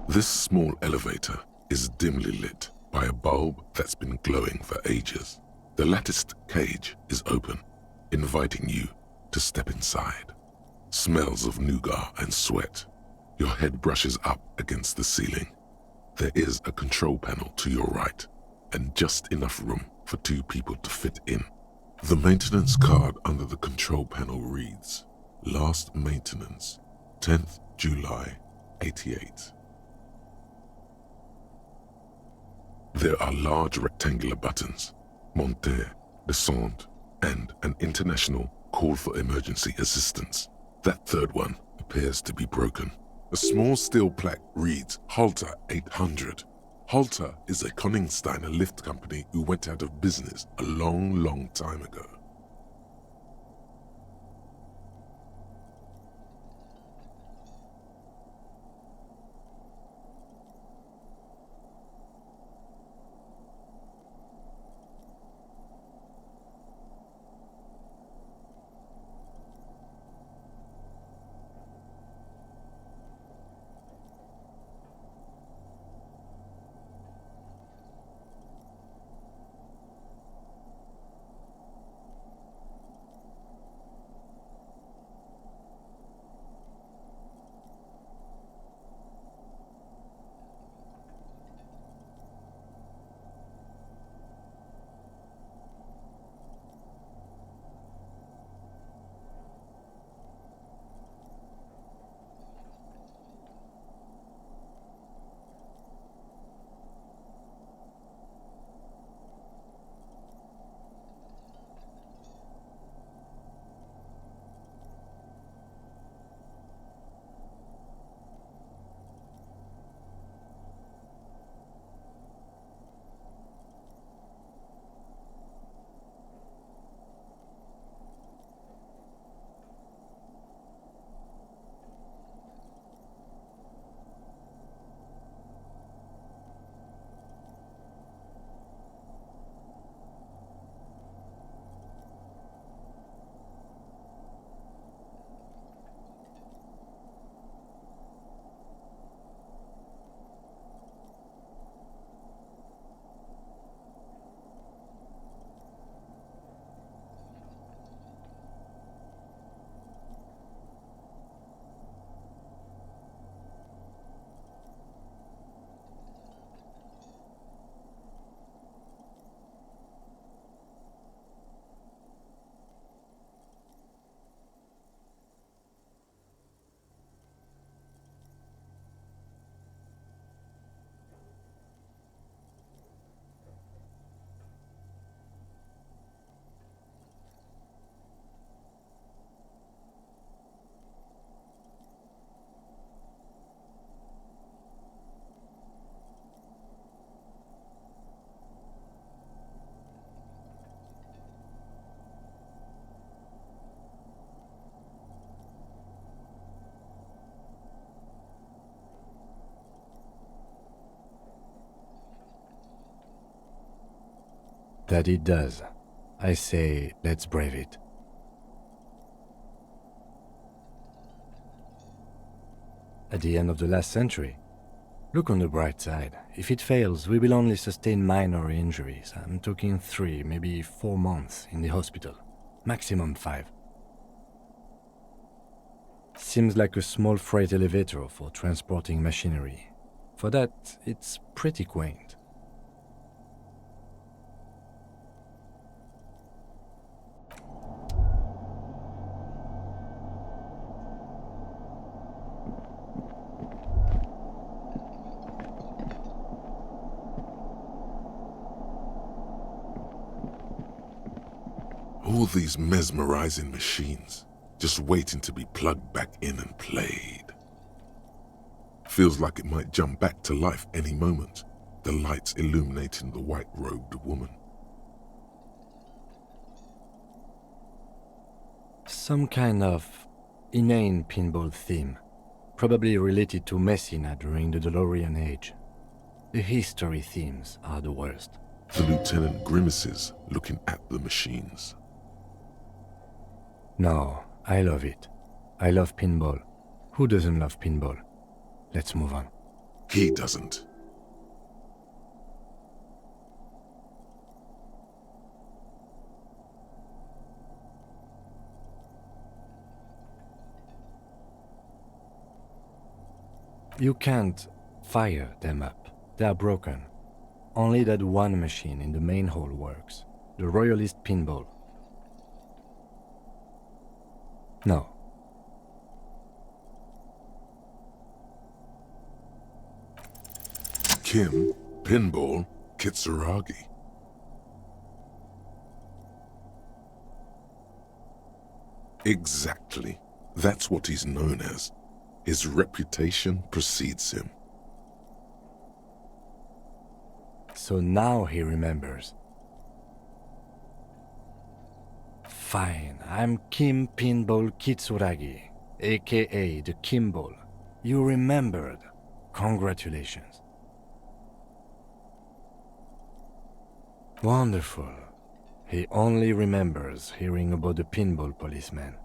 This small elevator is dimly lit by a bulb that's been glowing for ages. The latticed cage is open, inviting you to step inside. Smells of nougat and sweat. Your head brushes up against the ceiling. There is a control panel to your right, and just enough room for two people to fit in. The maintenance card under the control panel reads, Last maintenance, 10th July, 88. There are large rectangular buttons, monter, descend, and an international call for emergency assistance. That third one appears to be broken. A small steel plaque reads Halter 800. Halter is a Koningsteiner lift company who went out of business a long time ago. That it does. I say, let's brave it. At the end of the last century, look on the bright side. If it fails, we will only sustain minor injuries. I'm talking 3, maybe 4 months in the hospital. Maximum 5. Seems like a small freight elevator for transporting machinery. For that, it's pretty quaint. All these mesmerizing machines, just waiting to be plugged back in and played. Feels like it might jump back to life any moment, the lights illuminating the white-robed woman. Some kind of inane pinball theme, probably related to Messina during the DeLorean age. The history themes are the worst. The lieutenant grimaces, looking at the machines. No, I love it. I love pinball. Who doesn't love pinball? Let's move on. He doesn't. You can't fire them up. They are broken. Only that one machine in the main hall works. The Royalist pinball. No. Kim, pinball, Kitsuragi. Exactly. That's what he's known as. His reputation precedes him. So now he remembers. Fine, I'm Kim Pinball Kitsuragi, aka the Kimball. You remembered. Congratulations. Wonderful. He only remembers hearing about the pinball policeman.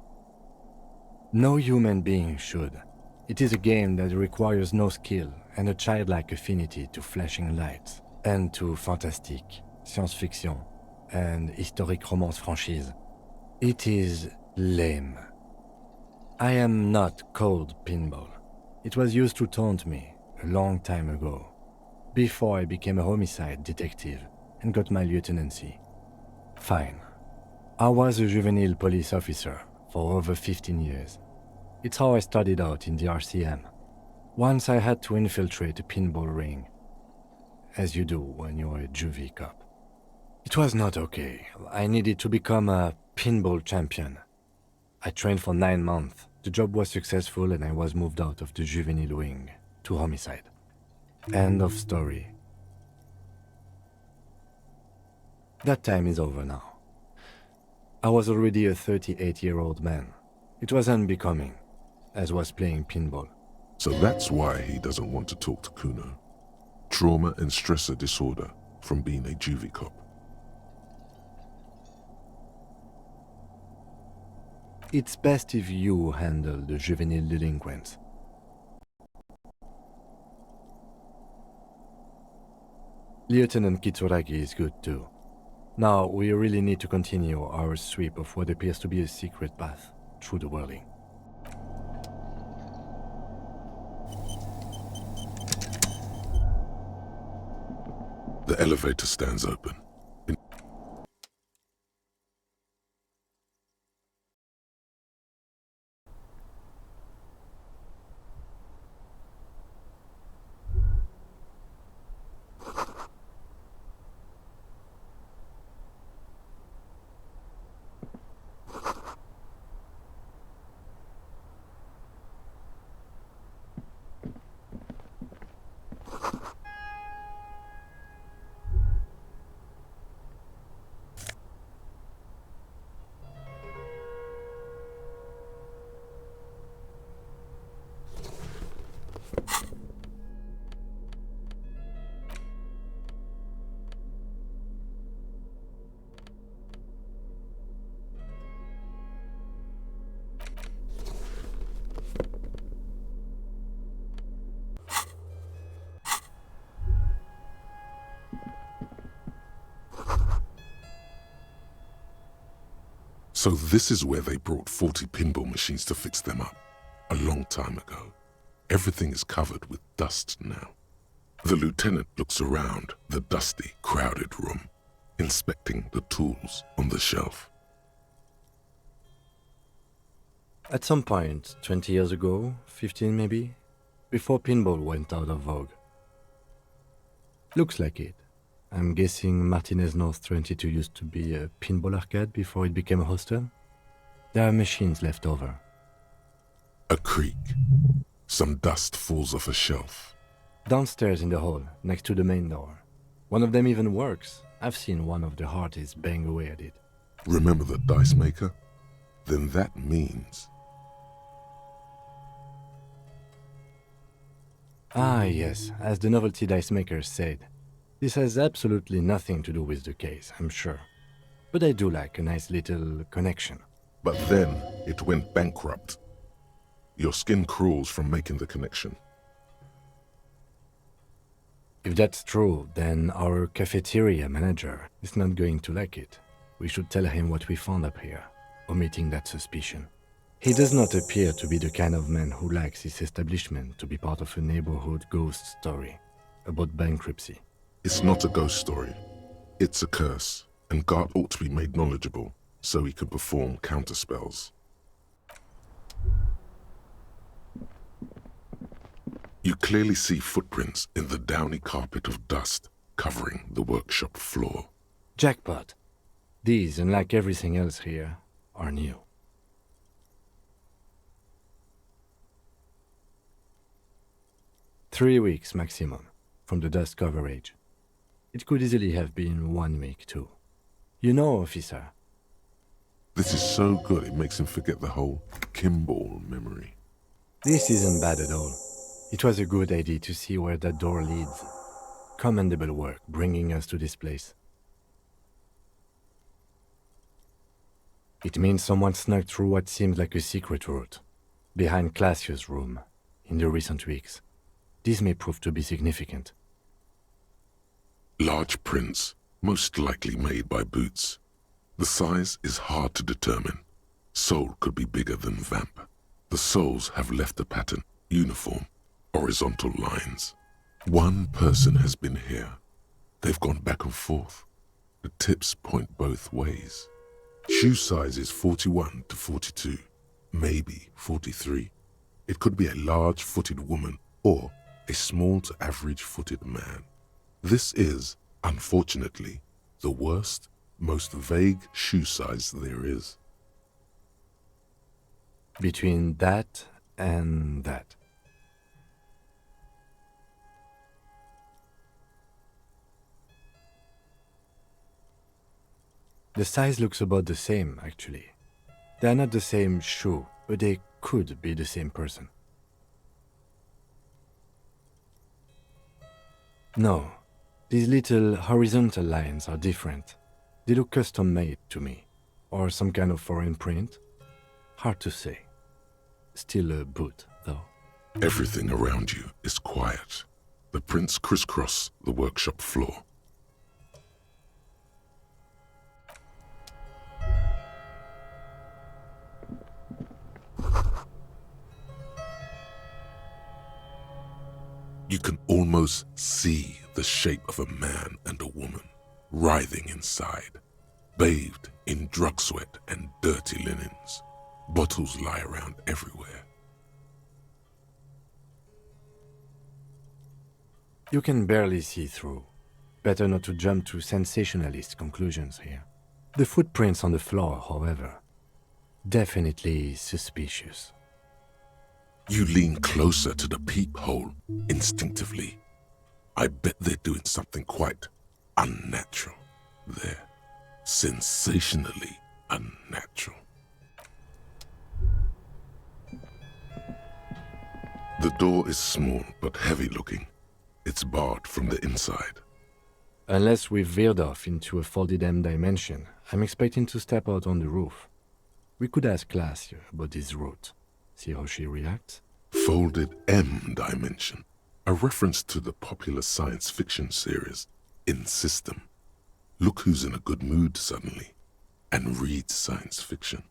No human being should. It is a game that requires no skill and a childlike affinity to flashing lights and to fantastique, science-fiction, and historic romance franchise. It is lame. I am not called pinball. It was used to taunt me a long time ago, before I became a homicide detective and got my lieutenancy. Fine. I was a juvenile police officer for over 15 years. It's how I started out in the RCM. Once I had to infiltrate a pinball ring, as you do when you're a juvie cop. It was not okay. I needed to become a pinball champion. I trained for 9 months. The job was successful and I was moved out of the juvenile wing to homicide. End of story. That time is over now. I was already a 38-year-old man. It was unbecoming, as was playing pinball. So that's why he doesn't want to talk to Kuno. Trauma and stressor disorder from being a juvie cop. It's best if you handle the juvenile delinquents. Lieutenant Kitsuragi is good too. Now, we really need to continue our sweep of what appears to be a secret path through the whirling. The elevator stands open. So this is where they brought 40 pinball machines to fix them up, a long time ago. Everything is covered with dust now. The lieutenant looks around the dusty, crowded room, inspecting the tools on the shelf. At some point, 20 years ago, 15 maybe, before pinball went out of vogue. Looks like it. I'm guessing Martinez North 22 used to be a pinball arcade before it became a hostel. There are machines left over. A creak. Some dust falls off a shelf. Downstairs in the hall, next to the main door. One of them even works. I've seen one of the hearties bang away at it. Remember the dice maker? Then that means... Ah, yes, as the novelty dice makers said. This has absolutely nothing to do with the case, I'm sure. But I do like a nice little connection. But then it went bankrupt. Your skin crawls from making the connection. If that's true, then our cafeteria manager is not going to like it. We should tell him what we found up here, omitting that suspicion. He does not appear to be the kind of man who likes his establishment to be part of a neighborhood ghost story about bankruptcy. It's not a ghost story. It's a curse, and God ought to be made knowledgeable so he can perform counterspells. You clearly see footprints in the downy carpet of dust covering the workshop floor. Jackpot. These, unlike everything else here, are new. Three weeks maximum from the dust coverage. It could easily have been 1 week too. You know, officer. This is so good it makes him forget the whole Kimball memory. This isn't bad at all. It was a good idea to see where that door leads. Commendable work bringing us to this place. It means someone snuck through what seems like a secret route, behind Classius' room, in the recent weeks. This may prove to be significant. Large prints, most likely made by Boots. The size is hard to determine. Sole could be bigger than Vamp. The soles have left a pattern, uniform, horizontal lines. One person has been here. They've gone back and forth. The tips point both ways. Shoe size is 41 to 42, maybe 43. It could be a large-footed woman or a small to average-footed man. This is, unfortunately, the worst, most vague shoe size there is. Between that and that. The size looks about the same, actually. They are not the same shoe, but they could be the same person. No, these little horizontal lines are different. They look custom-made to me, or some kind of foreign print. Hard to say. Still a boot, though. Everything around you is quiet. The prints crisscross the workshop floor. You can almost see the shape of a man and a woman writhing inside, bathed in drug sweat and dirty linens. Bottles lie around everywhere. You can barely see through. Better not to jump to sensationalist conclusions here. The footprints on the floor, however, definitely suspicious. You lean closer to the peephole instinctively. I bet they're doing something quite unnatural there. Sensationally unnatural. The door is small but heavy looking. It's barred from the inside. Unless we've veered off into a folded M dimension, I'm expecting to step out on the roof. We could ask Classius about this route. See how she reacts? Folded M dimension. A reference to the popular science fiction series, In System. Look who's in a good mood suddenly. and read science fiction.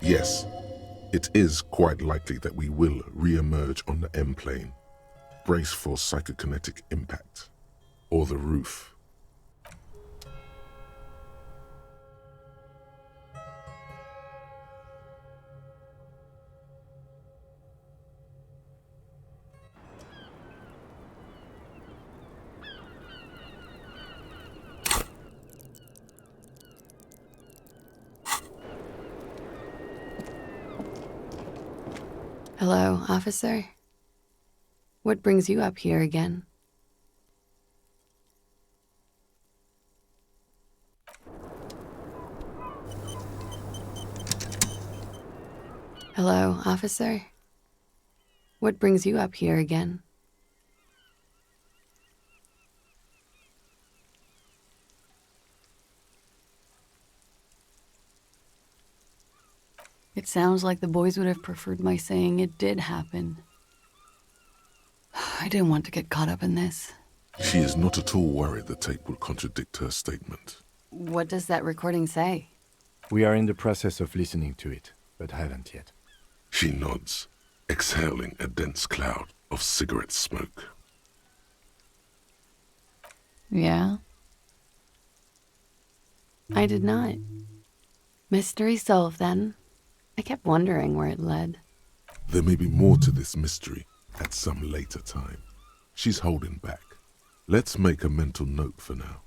Yes, it is quite likely that we will re-emerge on the M plane. Brace for psychokinetic impact. Or the roof. Hello, officer. What brings you up here again? Hello, officer. What brings you up here again? It sounds like the boys would have preferred my saying it did happen. I didn't want to get caught up in this. She is not at all worried the tape will contradict her statement. What does that recording say? We are in the process of listening to it, but haven't yet. She nods, exhaling a dense cloud of cigarette smoke. Yeah? I did not. Mystery solved then. I kept wondering where it led. There may be more to this mystery at some later time. She's holding back. Let's make a mental note for now.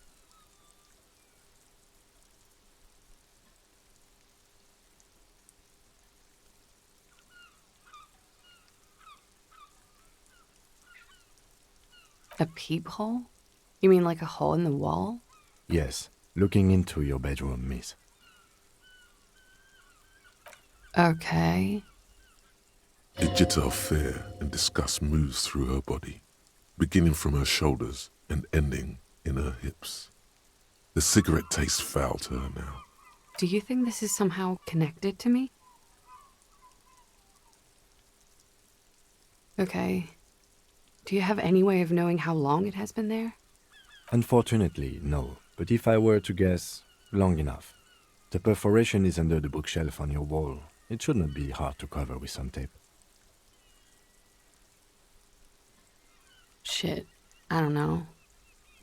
A peephole? You mean like a hole in the wall? Yes, looking into your bedroom, miss. Okay. A jitter of fear and disgust moves through her body, beginning from her shoulders and ending in her hips. The cigarette tastes foul to her now. Do you think this is somehow connected to me? Okay. Do you have any way of knowing how long it has been there? Unfortunately, no. But if I were to guess, long enough. The perforation is under the bookshelf on your wall. It should not be hard to cover with some tape. Shit. I don't know.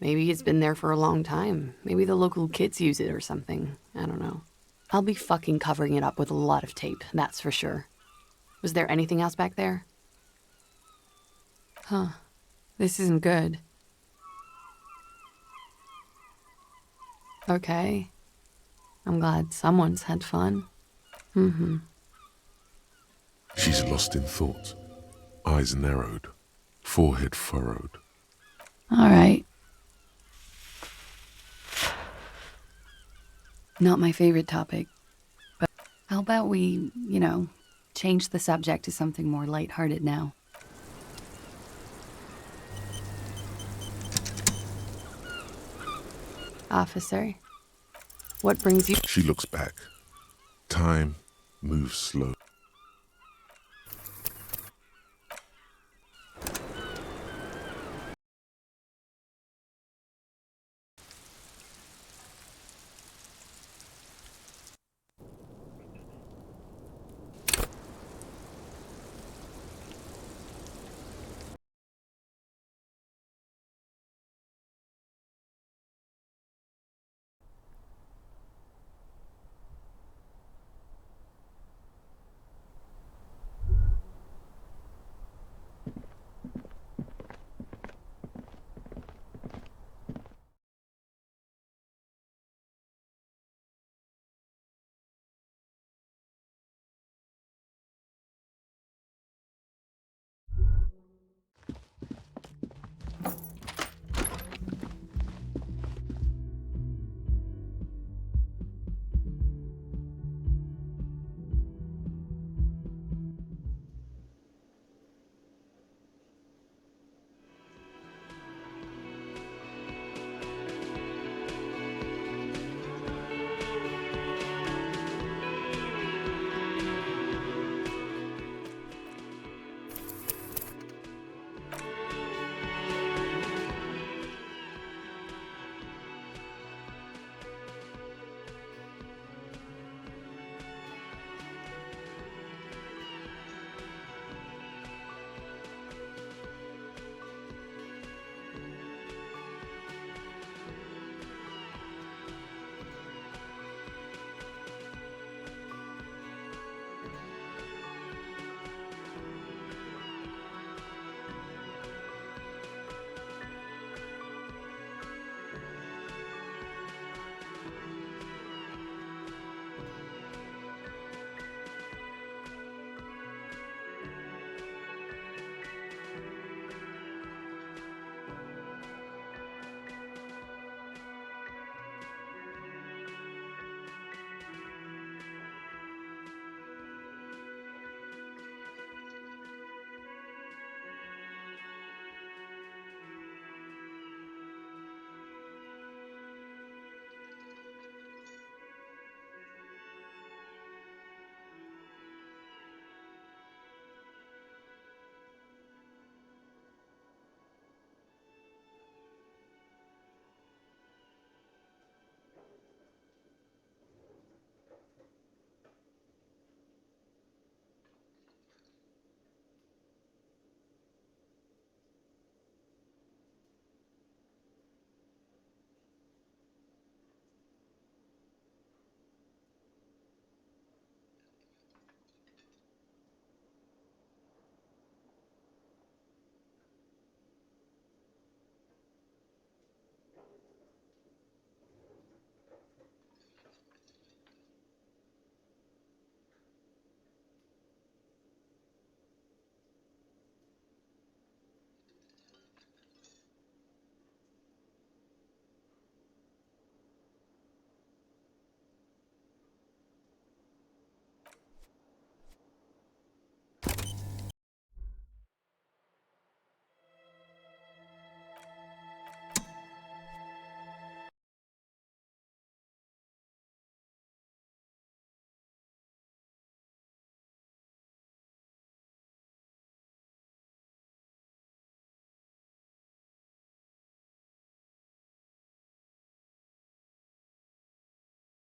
Maybe it's been there for a long time. Maybe the local kids use it or something. I don't know. I'll be fucking covering it up with a lot of tape, that's for sure. Was there anything else back there? Huh. This isn't good. Okay. I'm glad someone's had fun. Mm-hmm. She's lost in thought, eyes narrowed, forehead furrowed. All right. Not my favorite topic, but how about we, change the subject to something more lighthearted now? Officer, what brings you? She looks back. Time moves slow.